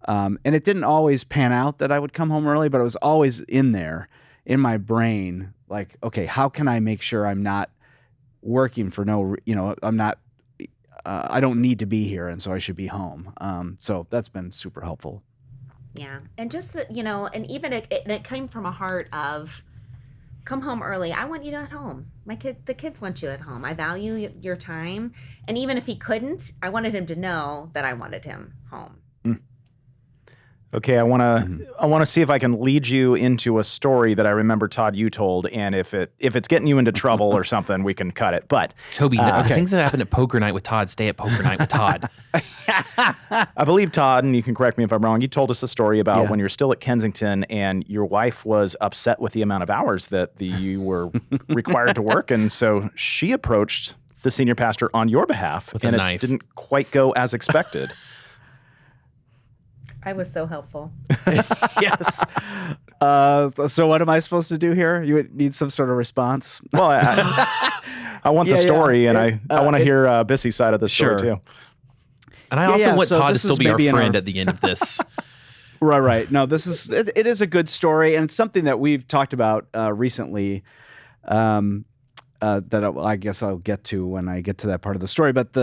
And it didn't always pan out that I would come home early, but it was always in there in my brain. Like, okay, how can I make sure I'm not working for I'm not, I don't need to be here. And so I should be home. So that's been super helpful. Yeah. And just, and even it came from a heart of come home early. I want you at home. The kids want you at home. I value your time. And even if he couldn't, I wanted him to know that I wanted him home. Okay, I want to see if I can lead you into a story that I remember, Todd, you told, and if it's getting you into trouble or something, we can cut it. But Toby, things that happen at poker night with Todd stay at poker night with Todd. I believe Todd, and you can correct me if I'm wrong. You told us a story about when you're still at Kensington, and your wife was upset with the amount of hours that you were required to work, and so she approached the senior pastor on your behalf, with and a knife. It didn't quite go as expected. I was so helpful. Yes. So what am I supposed to do here? You would need some sort of response. Well, I want the story, and I want to hear Bissy's side of the story too. And I also want so Todd to this still is be our maybe in friend our- at the end of this. Right. No, it is a good story, and it's something that we've talked about recently. That I guess I'll get to when I get to that part of the story. But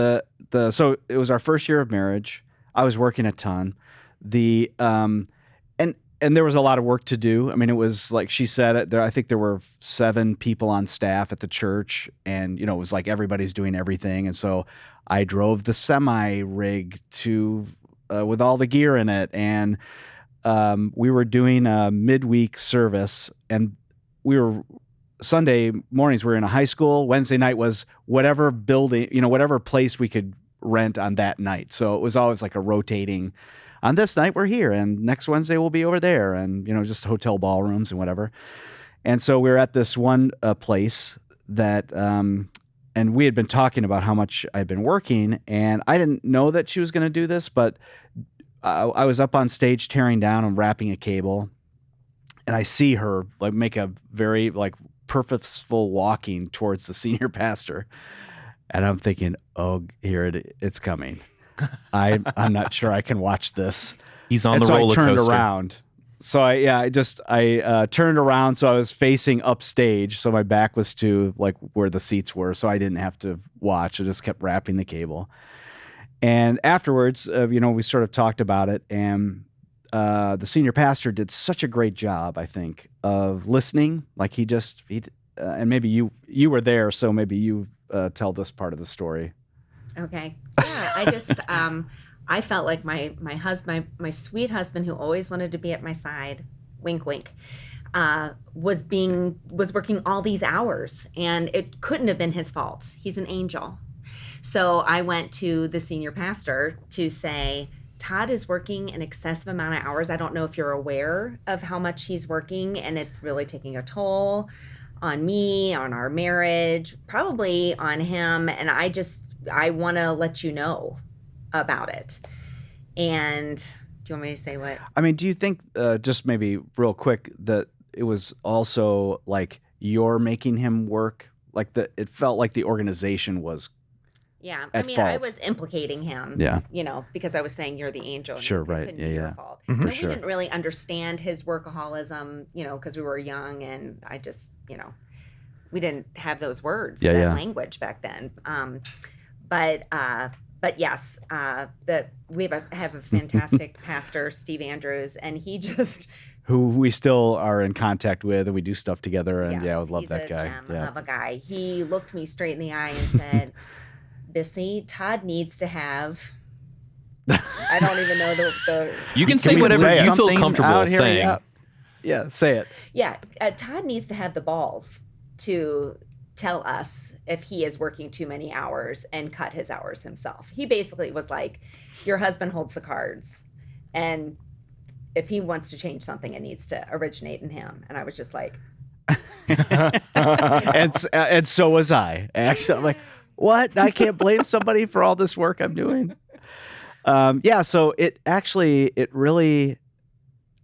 so it was our first year of marriage. I was working a ton. And there was a lot of work to do. I mean, it was like she said, I think there were 7 people on staff at the church, and it was like everybody's doing everything. And so I drove the semi rig with all the gear in it, and we were doing a midweek service, and Sunday mornings we were in a high school. Wednesday night was whatever building, whatever place we could rent on that night. So it was always like a rotating. On this night we're here, and next Wednesday we'll be over there, and just hotel ballrooms and whatever. And so we were at this one place that, and we had been talking about how much I'd been working, and I didn't know that she was going to do this, but I was up on stage tearing down and wrapping a cable, and I see her like make a very like purposeful walking towards the senior pastor, and I'm thinking, oh, here it's coming. I'm not sure I can watch this. He's on the roller coaster. I turned coaster. around. So I turned around, so I was facing upstage, so my back was to like where the seats were, so I didn't have to watch. I just kept wrapping the cable. And afterwards, we sort of talked about it, and the senior pastor did such a great job, I think, of listening. Like and maybe you were there, so maybe you tell this part of the story. Okay. Yeah, I just I felt like my husband, my sweet husband, who always wanted to be at my side, wink wink, was working all these hours, and it couldn't have been his fault. He's an angel. So I went to the senior pastor to say, Todd is working an excessive amount of hours. I don't know if you're aware of how much he's working, and it's really taking a toll on me, on our marriage, probably on him. And I want to let you know about it. And do you want me to say what? I mean, do you think, just maybe real quick, that it was also like you're making him work? Like it felt like the organization was Yeah. at I mean, fault. I was implicating him, because I was saying you're the angel. And Sure, it right. couldn't Yeah, be your yeah. fault. Mhm. And sure. we didn't really understand his workaholism, because we were young, and I just, we didn't have those words, language back then. But yes, we have a fantastic pastor, Steve Andrews, and he just who we still are in contact with, and we do stuff together. And I would love that guy. He's a gem of a guy. He looked me straight in the eye and said, "Bissy, Todd needs to have." I don't even know the. You can say we whatever say you feel something comfortable out here? saying. Yeah, say it. Yeah, Todd needs to have the balls to tell us if he is working too many hours and cut his hours himself. He basically was like, your husband holds the cards, and if he wants to change something, it needs to originate in him. And I was just like, and so was I. Actually, I'm like, what? I can't blame somebody for all this work I'm doing. So it really,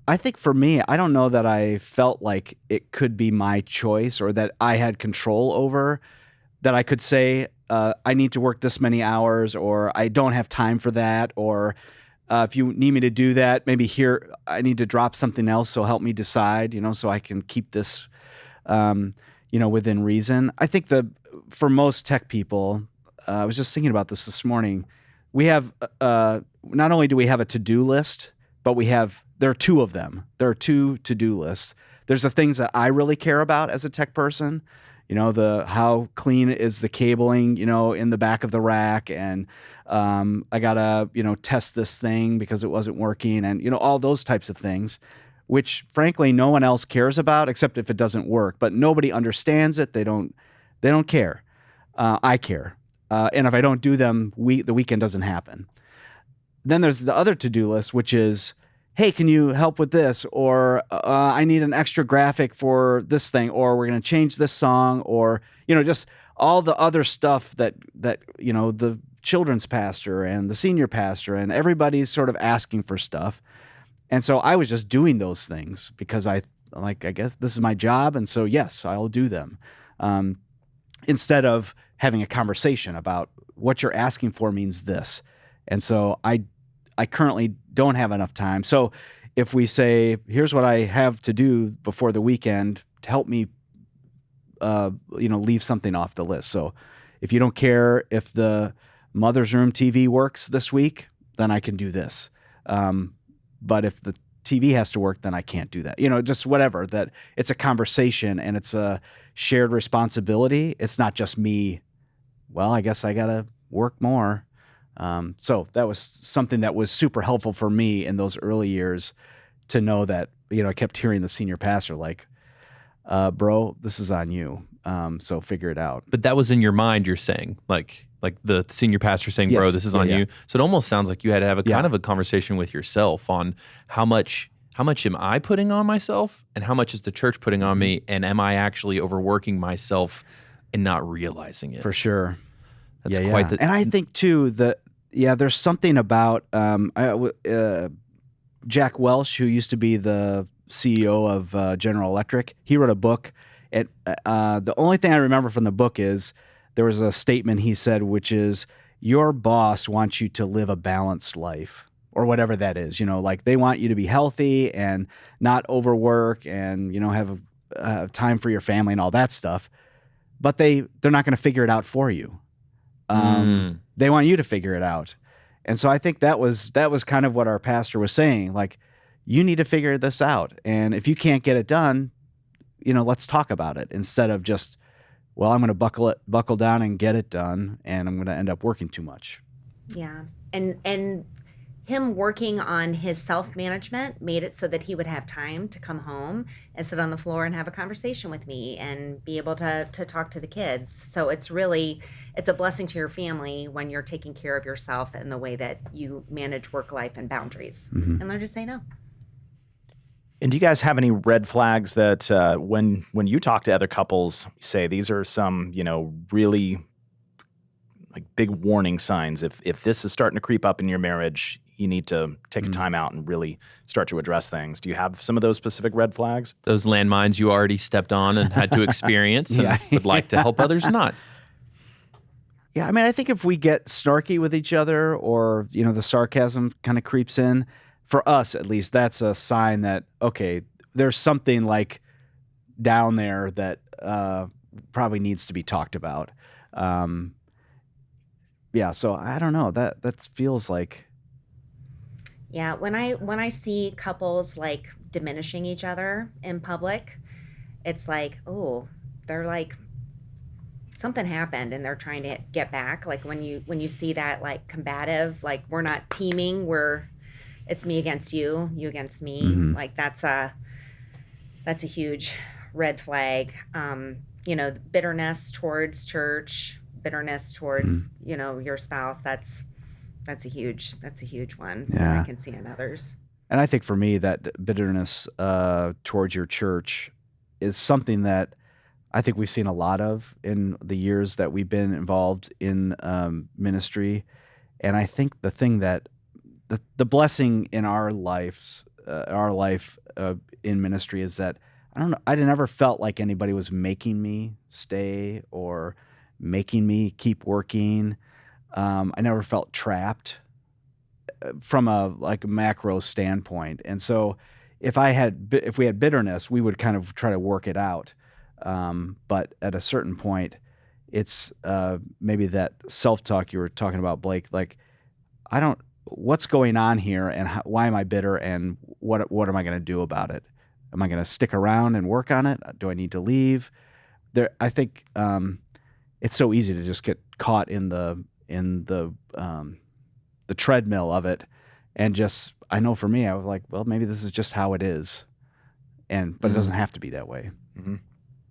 I think for me, I don't know that I felt like it could be my choice or that I had control over that I could say, I need to work this many hours, or I don't have time for that, or if you need me to do that, maybe here I need to drop something else, so help me decide, so I can keep this, within reason. I think for most tech people, I was just thinking about this morning. We have not only do we have a to-do list, but there are two of them. There are two to-do lists. There's the things that I really care about as a tech person. How clean is the cabling, in the back of the rack, and I gotta, test this thing because it wasn't working, and all those types of things, which frankly no one else cares about except if it doesn't work. But nobody understands it. They don't care. I care, and if I don't do them, the weekend doesn't happen. Then there's the other to-do list, which is, hey, can you help with this? Or I need an extra graphic for this thing, or we're going to change this song, or, just all the other stuff that the children's pastor and the senior pastor and everybody's sort of asking for stuff. And so I was just doing those things because I guess this is my job. And so, yes, I'll do them. Instead of having a conversation about what you're asking for means this. And so I currently don't have enough time. So if we say, here's what I have to do before the weekend to help me, leave something off the list. So if you don't care if the mother's room TV works this week, then I can do this. But if the TV has to work, then I can't do that. Just whatever, that it's a conversation and it's a shared responsibility. It's not just me. Well, I guess I got to work more. So that was something that was super helpful for me in those early years to know that, I kept hearing the senior pastor like, bro, this is on you. So figure it out. But that was in your mind, you're saying, like the senior pastor saying, Yes. bro, this is on you. So it almost sounds like you had to have a kind Yeah. of a conversation with yourself on how much am I putting on myself and how much is the church putting on me? And am I actually overworking myself and not realizing it? For sure. That's Yeah, quite yeah. the, And I think too there's something about Jack Welch, who used to be the CEO of General Electric. He wrote a book. And the only thing I remember from the book is there was a statement he said, which is, your boss wants you to live a balanced life, or whatever that is. Like they want you to be healthy and not overwork and have time for your family and all that stuff. But they're not going to figure it out for you. They want you to figure it out. And so I think that was kind of what our pastor was saying. Like, you need to figure this out. And if you can't get it done, let's talk about it, instead of just, well, I'm going to buckle down and get it done, and I'm going to end up working too much. Yeah. And him working on his self-management made it so that he would have time to come home and sit on the floor and have a conversation with me and be able to talk to the kids. So it's a blessing to your family when you're taking care of yourself in the way that you manage work life and boundaries, and learn to say no. And do you guys have any red flags that when you talk to other couples, say these are some, really like big warning signs? If this is starting to creep up in your marriage, you need to take a time out and really start to address things. Do you have some of those specific red flags? those landmines you already stepped on and had to experience and would like to help others not. Yeah, I mean, I think if we get snarky with each other, or, the sarcasm kind of creeps in, for us at least, that's a sign that, okay, there's something like down there that probably needs to be talked about. Yeah, so I don't know. That feels like... Yeah, when I see couples like diminishing each other in public, it's like, oh, they're like, something happened and they're trying to get back. Like when you see that, like, combative, like, we're not teaming, it's me against you, you against me. Like that's a huge red flag. Bitterness towards church, bitterness towards, your spouse. That's a huge one that I can see in others. And I think for me, that bitterness towards your church is something that I think we've seen a lot of in the years that we've been involved in ministry. And I think the thing that the blessing in our life in ministry is that I never felt like anybody was making me stay or making me keep working. I never felt trapped from a macro standpoint. And so if we had bitterness, we would kind of try to work it out. But at a certain point, it's maybe that self-talk you were talking about, Blake, like, what's going on here, and why am I bitter, and what am I going to do about it? Am I going to stick around and work on it? Do I need to leave? I think it's so easy to just get caught in the treadmill of it, and just, I know for me, I was like, well, maybe this is just how it is, but it doesn't have to be that way. Mm-hmm.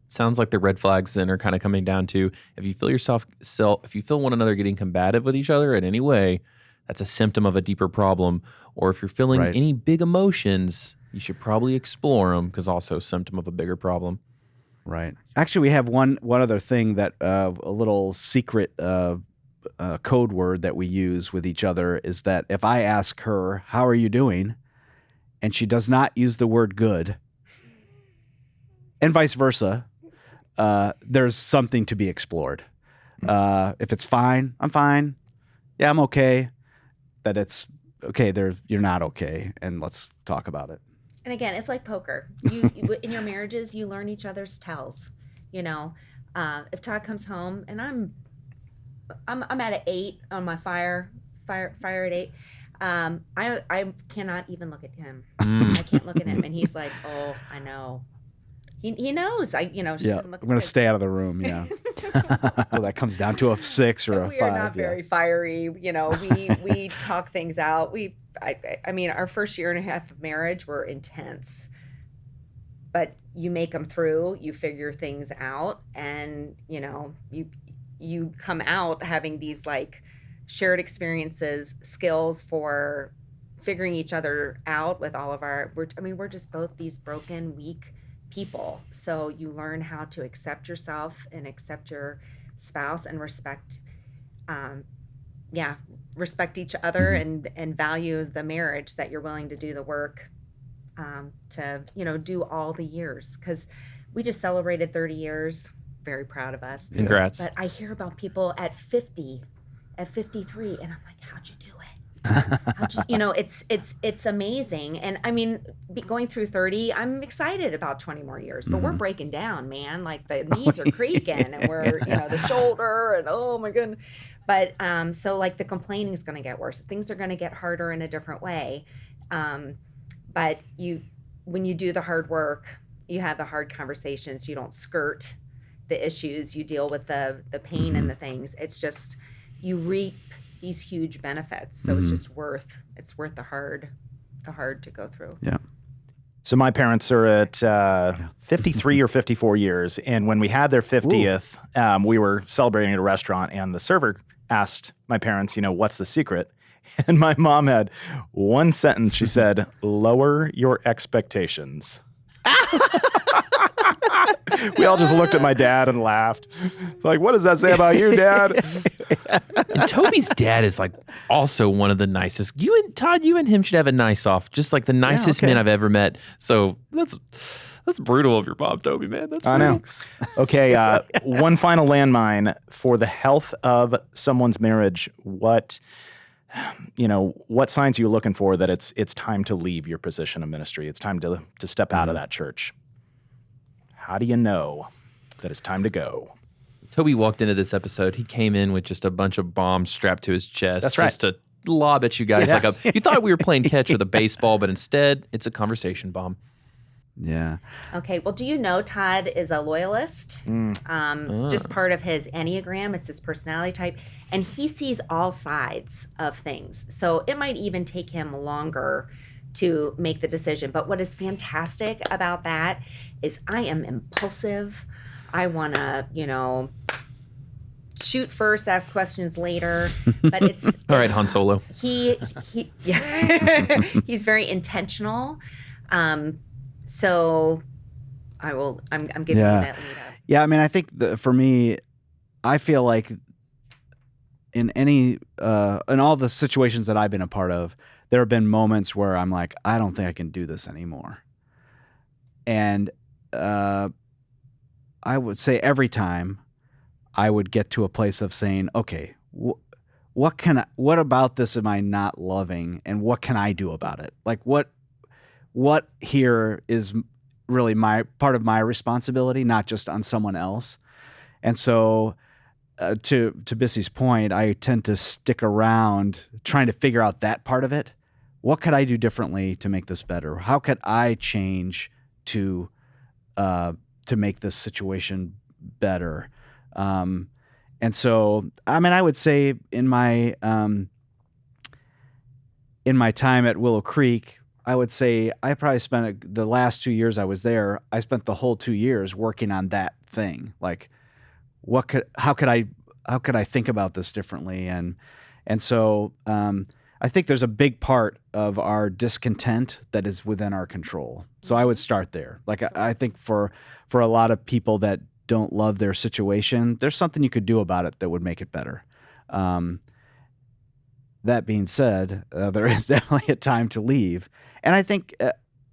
Sounds like the red flags then are kind of coming down to, if you feel one another getting combative with each other in any way, that's a symptom of a deeper problem. Or if you're feeling any big emotions, you should probably explore them, because also a symptom of a bigger problem. Right. Actually, we have one other thing that a little secret code word that we use with each other is that if I ask her, how are you doing? And she does not use the word good, and vice versa, there's something to be explored. If it's fine, I'm fine. Yeah, I'm okay. That it's okay, you're not okay, and let's talk about it. And again, it's like poker. You in your marriages, you learn each other's tells. You know, if Todd comes home and I'm at an 8 on my fire at 8, I cannot even look at him. I can't look at him, and he's like, "Oh, I know." He knows. She doesn't look. I'm going to stay out of the room. Yeah. So that comes down to a 6 or a 5. We are not very fiery. We talk things out. I mean, our first year and a half of marriage were intense, but you make them through. You figure things out, and you come out having these like shared experiences, skills for figuring each other out with all of we're just both these broken, weak people. So you learn how to accept yourself and accept your spouse and respect each other, and value the marriage, that you're willing to do the work to do all the years, because we just celebrated 30 years. Very proud of us. Congrats. But I hear about people at 50, at 53, and I'm like, how'd you do it? It's amazing. And I mean, going through 30, I'm excited about 20 more years, but we're breaking down, man. Like the knees are creaking, and we're, the shoulder, and oh my goodness. But so like the complaining is going to get worse. Things are going to get harder in a different way. But when you do the hard work, you have the hard conversations. You don't skirt the issues. You deal with the pain and the things. It's just, you reap these huge benefits. So it's just worth the hard to go through. Yeah. So my parents are at 53 or 54 years. And when we had their 50th, we were celebrating at a restaurant, and the server asked my parents, what's the secret? And my mom had one sentence. She said, lower your expectations. We all just looked at my dad and laughed. Like, what does that say about you, Dad? And Toby's dad is like also one of the nicest. You and Todd, you and him should have a nice off. Just like the nicest men I've ever met. So that's brutal of your mom, Toby, man. That's brutal. I know. Okay, one final landmine for the health of someone's marriage. What signs are you looking for that it's time to leave your position of ministry? It's time to step out of that church. How do you know that it's time to go? Toby walked into this episode. He came in with just a bunch of bombs strapped to his chest. That's right. Just to lob at you guys. You thought we were playing catch with a baseball, but instead it's a conversation bomb. Yeah. Okay. Well, do you know Todd is a loyalist? It's just part of his Enneagram. It's his personality type. And he sees all sides of things. So it might even take him longer to make the decision. But what is fantastic about that is I am impulsive. I want to, shoot first, ask questions later. But it's all right, Han Solo. He's very intentional. So I'm giving you that lead up. Yeah, I mean, I think for me, I feel like in all the situations that I've been a part of, there have been moments where I'm like, I don't think I can do this anymore. And I would say every time I would get to a place of saying, okay, what about this am I not loving, and what can I do about it? Like what here is really my part of my responsibility, not just on someone else. And so to Bissy's point, I tend to stick around trying to figure out that part of it. What could I do differently to make this better? How could I change to make this situation better? And so, I mean, I would say in my time at Willow Creek, I would say I probably spent the last 2 years I was there. I spent the whole 2 years working on that thing. Like, how could I think about this differently? And so I think there's a big part of our discontent that is within our control. So I would start there. Like, I think for a lot of people that don't love their situation, there's something you could do about it that would make it better. That being said, there is definitely a time to leave. And I think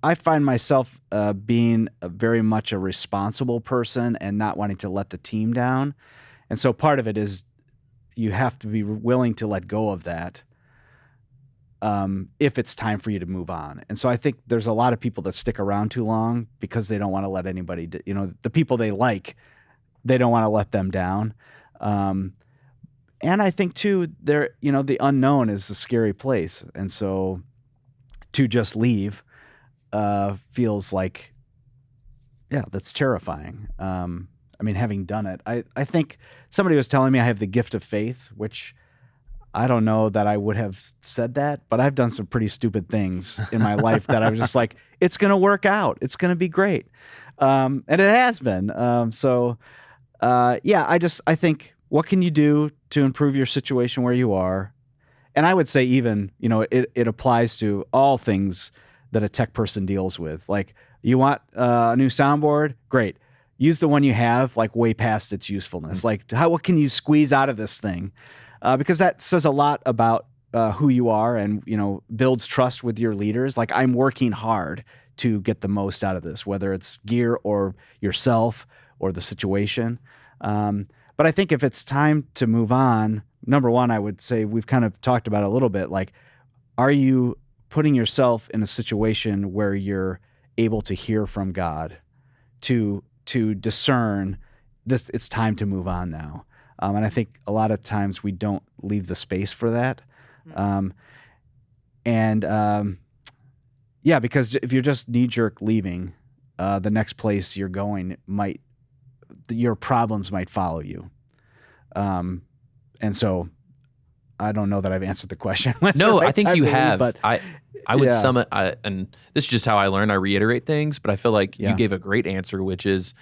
I find myself being very much a responsible person and not wanting to let the team down. And so part of it is you have to be willing to let go of that if it's time for you to move on. And so I think there's a lot of people that stick around too long because they don't want to let anybody, the people they like, they don't want to let them down. And I think too, the unknown is a scary place. And so to just leave feels like, that's terrifying. I mean, having done it, I think somebody was telling me I have the gift of faith, which I don't know that I would have said that, but I've done some pretty stupid things in my life that I was just like, it's going to work out. It's going to be great. And it has been. I think, what can you do to improve your situation where you are? And I would say even, it applies to all things that a tech person deals with. Like, you want a new soundboard? Great. Use the one you have, like, way past its usefulness. Mm-hmm. Like, what can you squeeze out of this thing? Because that says a lot about who you are and, builds trust with your leaders. Like, I'm working hard to get the most out of this, whether it's gear or yourself or the situation. But I think if it's time to move on, number one, I would say we've kind of talked about it a little bit. Like, are you putting yourself in a situation where you're able to hear from God to discern this? It's time to move on now. And I think a lot of times we don't leave the space for that. Because if you're just knee-jerk leaving, the next place you're going your problems might follow you. And so I don't know that I've answered the question. No, I think you have. But I would sum it, and this is just how I learn. I reiterate things, but I feel like you gave a great answer, which is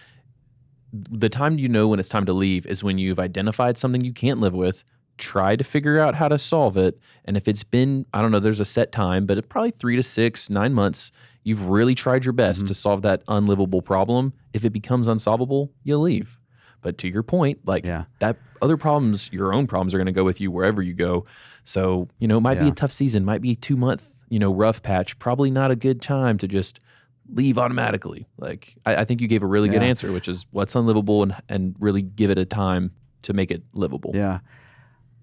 the time when it's time to leave is when you've identified something you can't live with, try to figure out how to solve it. And if it's been, I don't know, there's a set time, but probably 3 to 6, 9 months, you've really tried your best to solve that unlivable problem. If it becomes unsolvable, you'll leave. But to your point, that other problems, your own problems, are going to go with you wherever you go. So, it might be a tough season, might be a 2-month, rough patch. Probably not a good time to just leave automatically. Like, I think you gave a really good answer, which is what's unlivable and really give it a time to make it livable. Yeah.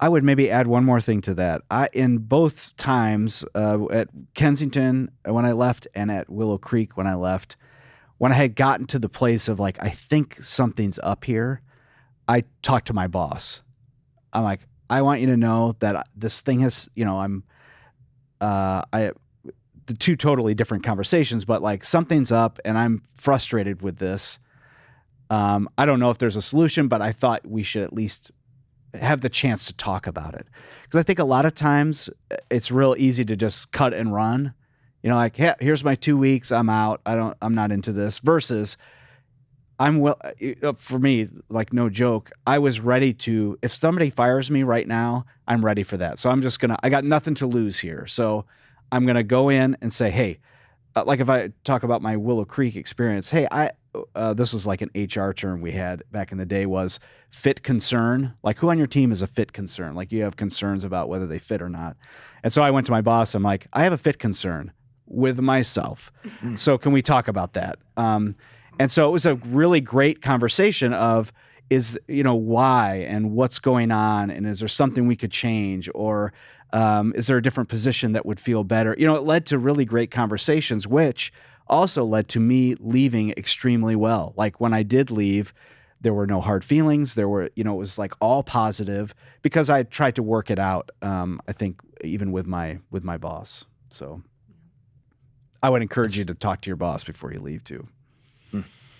I would maybe add one more thing to that. In both times, at Kensington when I left and at Willow Creek when I left, when I had gotten to the place of like, I think something's up here, I talked to my boss. I'm like, I want you to know that this thing has, the two totally different conversations, but like something's up and I'm frustrated with this. I don't know if there's a solution, but I thought we should at least have the chance to talk about it. Because I think a lot of times it's real easy to just cut and run. Like, hey, here's my 2 weeks, I'm out. I'm not into this. Versus for me, like, no joke, I was ready to, if somebody fires me right now, I'm ready for that. So I got nothing to lose here. So I'm going to go in and say, hey, like if I talk about my Willow Creek experience, hey, this was like an HR term we had back in the day, was fit concern. Like, who on your team is a fit concern? Like, you have concerns about whether they fit or not. And so I went to my boss. I'm like, I have a fit concern with myself. So can we talk about that? And so it was a really great conversation of, is, why and what's going on, and is there something we could change, or is there a different position that would feel better? It led to really great conversations, which also led to me leaving extremely well. Like when I did leave, there were no hard feelings. There were, it was like all positive because I tried to work it out. I think even with my boss. So I would encourage you to talk to your boss before you leave too.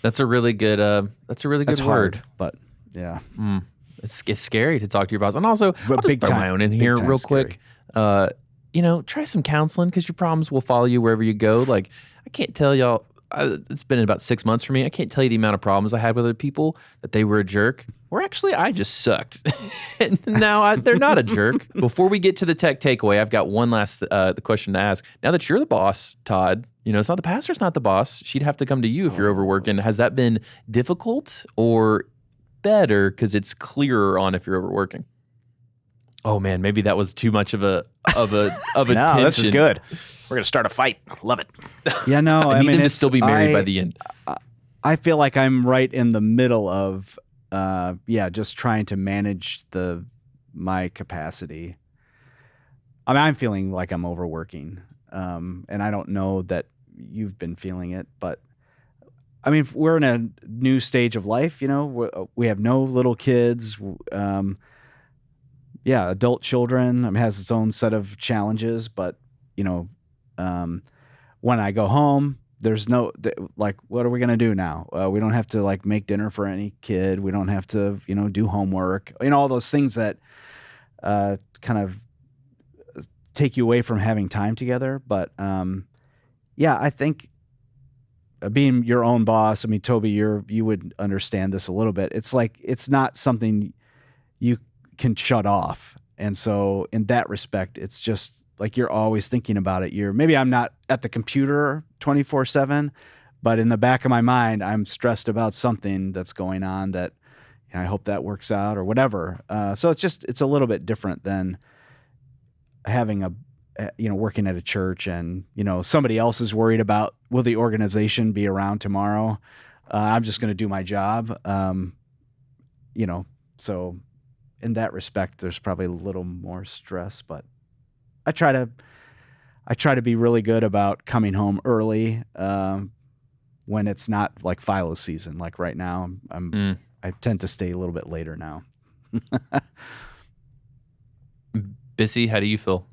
That's a really good. That's a really good word. Hard, but yeah, it's scary to talk to your boss. And also, But I'll just throw my own in here time real scary. quick. Try some counseling because your problems will follow you wherever you go. Like I can't tell y'all. It's been about 6 months for me. I can't tell you the amount of problems I had with other people that they were a jerk, or actually I just sucked. And now they're not a jerk. Before we get to the tech takeaway, I've got one last the question to ask. Now that you're the boss, Todd, it's not the pastor's not the boss. She'd have to come to you if you're overworking. Has that been difficult or better because it's clearer on if you're overworking? Oh man, maybe that was too much of a No, tension. this is good. We're gonna start a fight. Love it. Yeah, no, I need them to still be married by the end. I feel like I'm right in the middle of, just trying to manage my capacity. I mean, I'm feeling like I'm overworking, and I don't know that you've been feeling it, but I mean, we're in a new stage of life. We have no little kids. Adult children. I mean, it has its own set of challenges, but when I go home, there's no what are we gonna do now? We don't have to make dinner for any kid. We don't have to do homework. All those things that kind of take you away from having time together. But I think being your own boss. I mean, Toby, you would understand this a little bit. It's it's not something you can shut off, and so in that respect, it's just you're always thinking about it. Maybe I'm not at the computer 24/7, but in the back of my mind, I'm stressed about something that's going on that I hope that works out or whatever. So it's a little bit different than having working at a church and, somebody else is worried about, will the organization be around tomorrow? I'm just going to do my job. So in that respect, there's probably a little more stress, but I try to be really good about coming home early when it's not philo season. Like right now, I tend to stay a little bit later now. Bissy, how do you feel?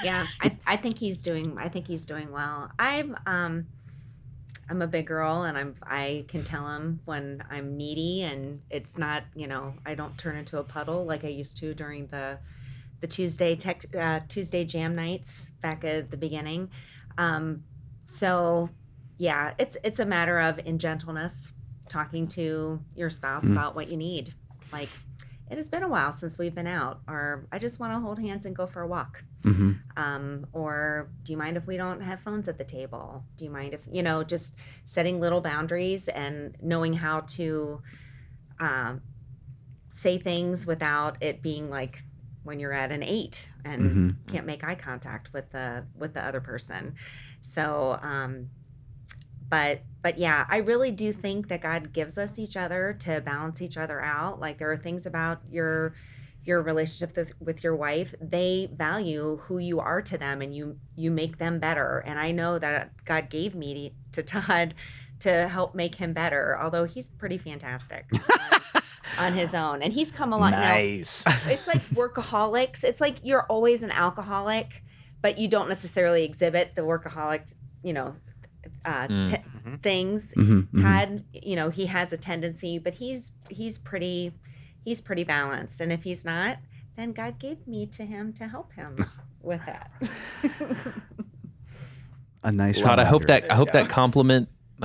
Yeah, I think he's doing well. I'm a big girl, and I can tell him when I'm needy, and it's not, I don't turn into a puddle like I used to during the Tuesday jam nights back at the beginning. So yeah, it's a matter of, in gentleness, talking to your spouse about what you need. Like, it has been a while since we've been out, or I just want to hold hands and go for a walk. Or do you mind if we don't have phones at the table? Do you mind if, just setting little boundaries and knowing how to say things without it being like when you're at an 8 and can't make eye contact with the other person. So, but yeah, I really do think that God gives us each other to balance each other out. Like, there are things about your relationship with your wife. They value who you are to them, and you make them better. And I know that God gave me to Todd to help make him better, although he's pretty fantastic on his own. And he's come a lot. Nice. Now, it's like workaholics. It's like you're always an alcoholic, but you don't necessarily exhibit the workaholic, things. Todd, he has a tendency, but he's pretty balanced. And if he's not, then God gave me to him to help him with that. A nice Todd, I hope reminder.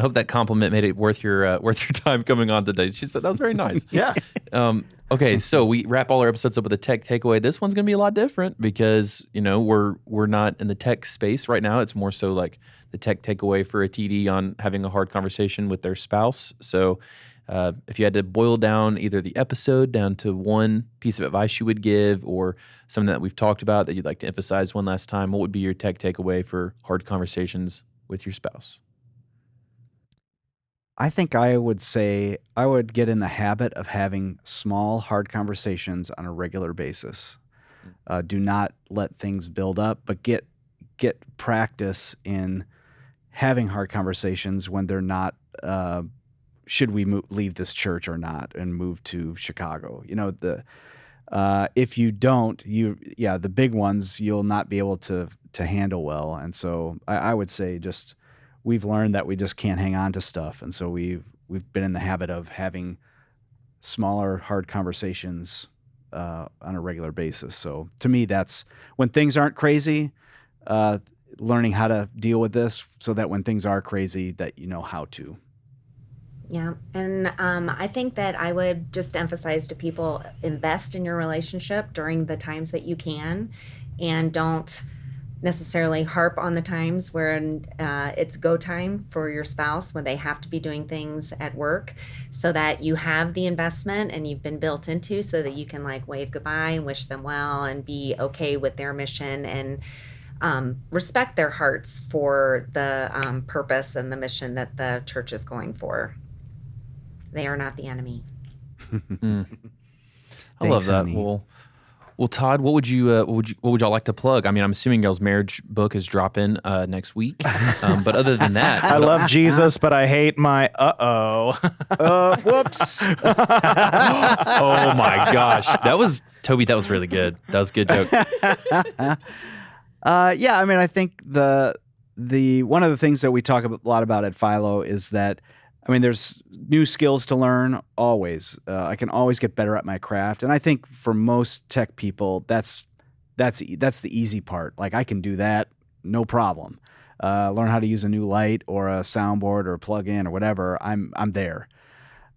that compliment made it worth your time coming on today. She said that was very nice. Yeah. Okay, so we wrap all our episodes up with a tech takeaway. This one's gonna be a lot different because we're not in the tech space right now. It's more so like the tech takeaway for a TD on having a hard conversation with their spouse. So if you had to boil down either the episode down to one piece of advice you would give, or something that we've talked about that you'd like to emphasize one last time, what would be your tech takeaway for hard conversations with your spouse? I think I would say I would get in the habit of having small, hard conversations on a regular basis. Do not let things build up, but get practice in having hard conversations when they're not, should we leave this church or not and move to Chicago? If you don't, the big ones you'll not be able to handle well. And so I would say just we've learned that we just can't hang on to stuff, and so we've been in the habit of having smaller, hard conversations on a regular basis. So to me, that's when things aren't crazy. Learning how to deal with this so that when things are crazy, that you know how to. Yeah. And I think that I would just emphasize to people, invest in your relationship during the times that you can, and don't necessarily harp on the times where it's go time for your spouse, when they have to be doing things at work, so that you have the investment and you've been built into, so that you can like wave goodbye and wish them well and be okay with their mission, and respect their hearts for the purpose and the mission that the church is going for. They are not the enemy. I love that. Well, Todd, what would y'all like to plug? I mean, I'm assuming y'all's marriage book is dropping next week. But other than that, I love Jesus, but I hate my Whoops. Oh my gosh, that was really good. That was a good joke. Yeah, I mean, I think the one of the things that we talk a lot about at Philo is that, I mean, there's new skills to learn always. I can always get better at my craft, and I think for most tech people, that's the easy part. Like, I can do that, no problem. Learn how to use a new light or a soundboard or a plug-in or whatever. I'm there.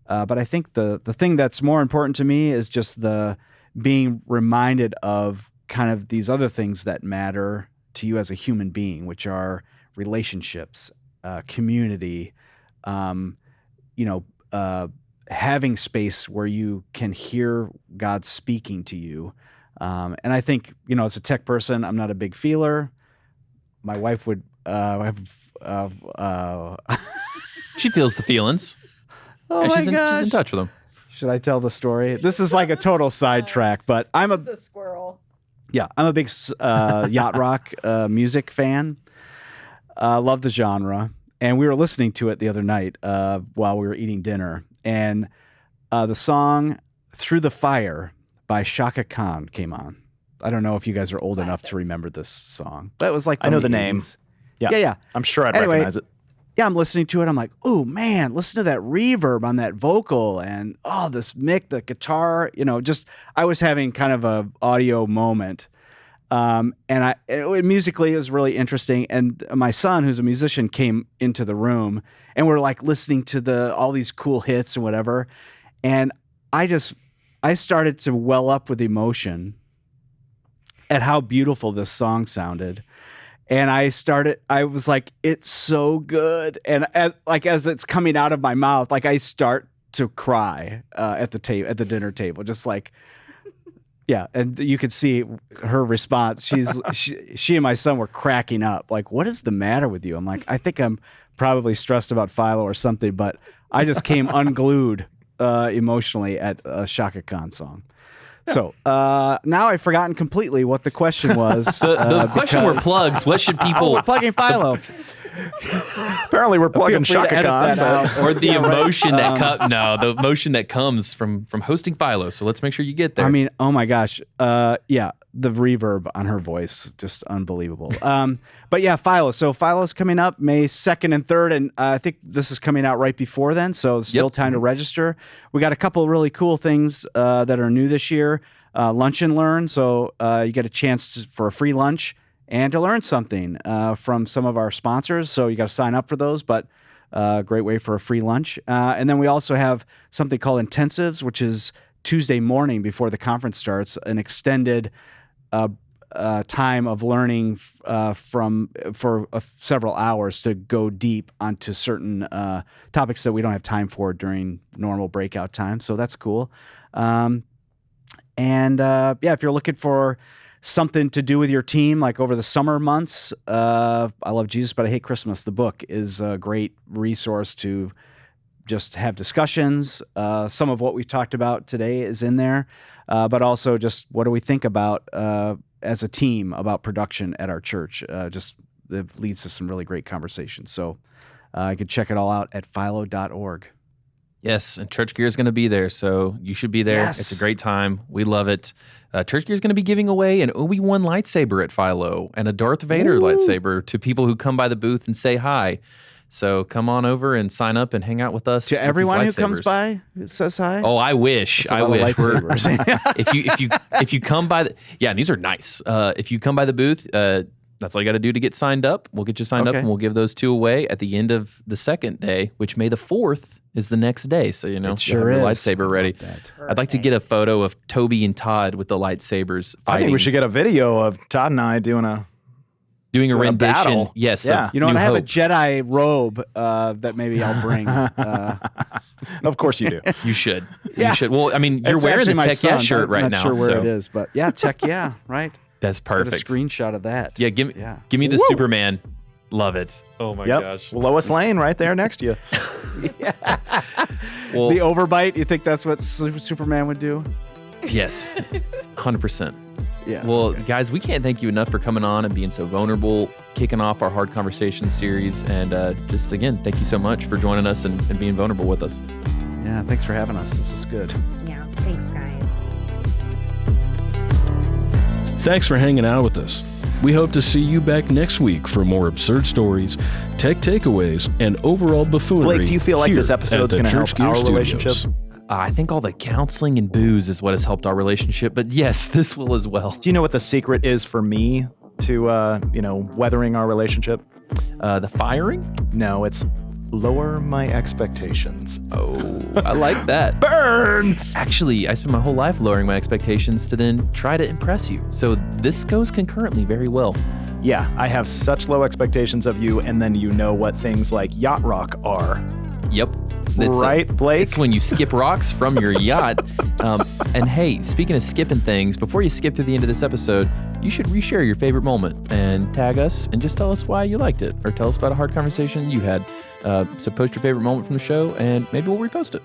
But I think the thing that's more important to me is just the being reminded of kind of these other things that matter to you as a human being, which are relationships, community, having space where you can hear God speaking to you. And I think, as a tech person, I'm not a big feeler. My wife would She feels the feelings. Oh yeah, my she's gosh. in touch with them. Should I tell the story? This is like a total sidetrack, but I'm a squirrel. Yeah, I'm a big yacht rock music fan. Love the genre. And we were listening to it the other night while we were eating dinner. And the song Through the Fire by Chaka Khan came on. I don't know if you guys are old enough to remember this song. But it was like, I know the name. Yeah. I'm sure I'd recognize it. Yeah, I'm listening to it. I'm like, oh, man, listen to that reverb on that vocal. And, this mic, the guitar, I was having kind of a audio moment. Musically, it was really interesting. And my son, who's a musician, came into the room, and we're like listening to all these cool hits and whatever. And I started to well up with emotion at how beautiful this song sounded. And I was like, it's so good. And as it's coming out of my mouth, like I start to cry at the dinner table, just like, yeah. And you could see her response. She and my son were cracking up. Like, what is the matter with you? I'm like, I think I'm probably stressed about Philo or something, but I just came unglued emotionally at a Chaka Khan song. So now I've forgotten completely what the question was. The question were plugs. What should people? We're plugging Philo. Apparently, we're plugging Chaka Khan. Or the emotion the emotion that comes from hosting Philo. So let's make sure you get there. I mean, oh my gosh, yeah, the reverb on her voice, just unbelievable. But yeah, Philo. So Philo's coming up May 2nd and 3rd, and I think this is coming out right before then. So it's still time to register. We got a couple of really cool things that are new this year. Lunch and Learn. So you get a chance for a free lunch and to learn something from some of our sponsors. So you got to sign up for those, but great way for a free lunch. And then we also have something called Intensives, which is Tuesday morning before the conference starts, an extended time of learning for several hours to go deep onto certain topics that we don't have time for during normal breakout time. So that's cool. If you're looking for something to do with your team, like over the summer months, I Love Jesus, but I Hate Christmas. The book is a great resource to just have discussions. Some of what we've talked about today is in there, but also just what do we think about as a team about production at our church. Just it leads to some really great conversations. So you could check it all out at philo.org. Yes, and Church Gear is going to be there, so you should be there. Yes. It's a great time. We love it. Church Gear is going to be giving away an Obi-Wan lightsaber at Philo and a Darth Vader lightsaber to people who come by the booth and say hi. So come on over and sign up and hang out with us. To everyone who comes by, it says hi. Oh, I wish. That's a lot of lightsabers. if you come by, and these are nice. If you come by the booth, that's all you got to do to get signed up. We'll get you signed up, and we'll give those 2 away at the end of the second day, which May the 4th is the next day. So you know, it sure have your is. lightsaber ready. I'd like to get a photo of Toby and Todd with the lightsabers fighting. I think we should get a video of Todd and I doing a rendition. battle. Yes, Yeah. You know, New and I have a Hope. Jedi robe that maybe I'll bring. Of course you do. You should. Yeah. You should. Well, I mean, you're It's wearing actually the my Tech Yeah son's. shirt right I'm now. not sure where so it is, but yeah, Tech Yeah, right. That's Get a perfect. screenshot of that. Yeah, give me the Woo. Superman. Love it. Oh my Yep. gosh. Lois Lane right there next to you. Well, The overbite, you think that's what Superman would do? yes, 100%. Yeah. Well, guys, we can't thank you enough for coming on and being so vulnerable, kicking off our Hard Conversations series. And just, again, thank you so much for joining us and being vulnerable with us. Yeah, thanks for having us. This is good. Yeah. Thanks, guys. Thanks for hanging out with us. We hope to see you back next week for more absurd stories, tech takeaways, and overall buffoonery. Blake, do you feel like here this episode's at the going to help Church Gear our Studios. relationship? I think all the counseling and booze is what has helped our relationship. But yes, this will as well. Do you know what the secret is for me to, weathering our relationship? The firing? No, it's lower my expectations. Oh, I like that. Burn! Actually, I spent my whole life lowering my expectations to then try to impress you. So this goes concurrently very well. Yeah, I have such low expectations of you, and then you know what things like yacht rock are. Yep. Right, Blake? It's when you skip rocks from your yacht. And hey, speaking of skipping things, before you skip to the end of this episode, you should reshare your favorite moment and tag us and just tell us why you liked it, or tell us about a hard conversation you had. So post your favorite moment from the show, and maybe we'll repost it.